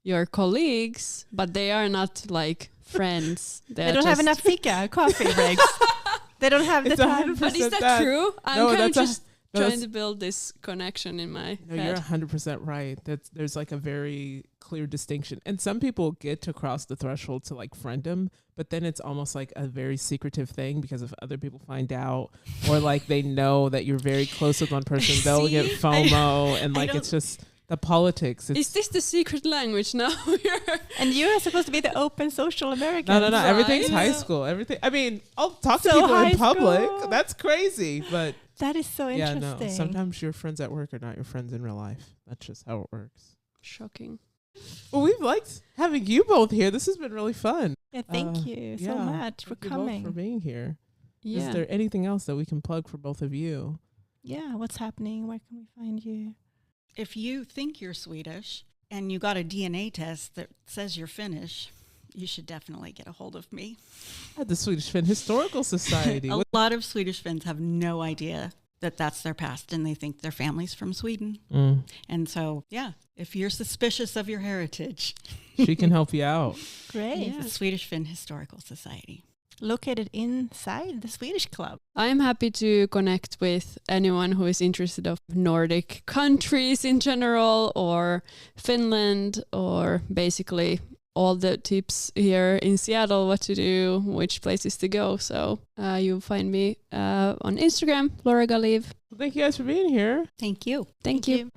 your colleagues, but they are not like friends. They don't have enough fika, coffee breaks. They don't have the It's time. 100% But is that that. true? I'm No, kind of that's a- just no, trying that's- to build this connection in my No, head. you're 100% right. There's like a very clear distinction. And some people get to cross the threshold to like friendom, but then it's almost like a very secretive thing because if other people find out or like they know that you're very close with one person, they'll get See? FOMO and I like don't- it's just the politics. Is this the secret language now? And you are supposed to be the open social American. No. Right. Everything's high school. Everything. I mean, I'll talk to So people high in public. school. That's crazy. But That is so yeah, interesting. no. Sometimes your friends at work are not your friends in real life. That's just how it works. Shocking. Well, we've liked having you both here. This has been really fun. Yeah, thank you so yeah, much for thank you both coming. for being here. Yeah. Is there anything else that we can plug for both of you? Yeah, what's happening? Where can we find you? If you think you're Swedish and you got a DNA test that says you're Finnish, you should definitely get a hold of me. At the Swedish Finn Historical Society. A lot of Swedish Finns have no idea that that's their past, and they think their family's from Sweden. Mm. And so, yeah, if you're suspicious of your heritage, She can help you out. Great. the Swedish Finn Historical Society. Located inside the Swedish Club. I'm happy to connect with anyone who is interested of Nordic countries in general, or Finland, or basically all the tips here in Seattle, what to do, which places to go. So you'll find me on Instagram, Laura Galeev. Well, thank you guys for being here. Thank you. Thank you. you.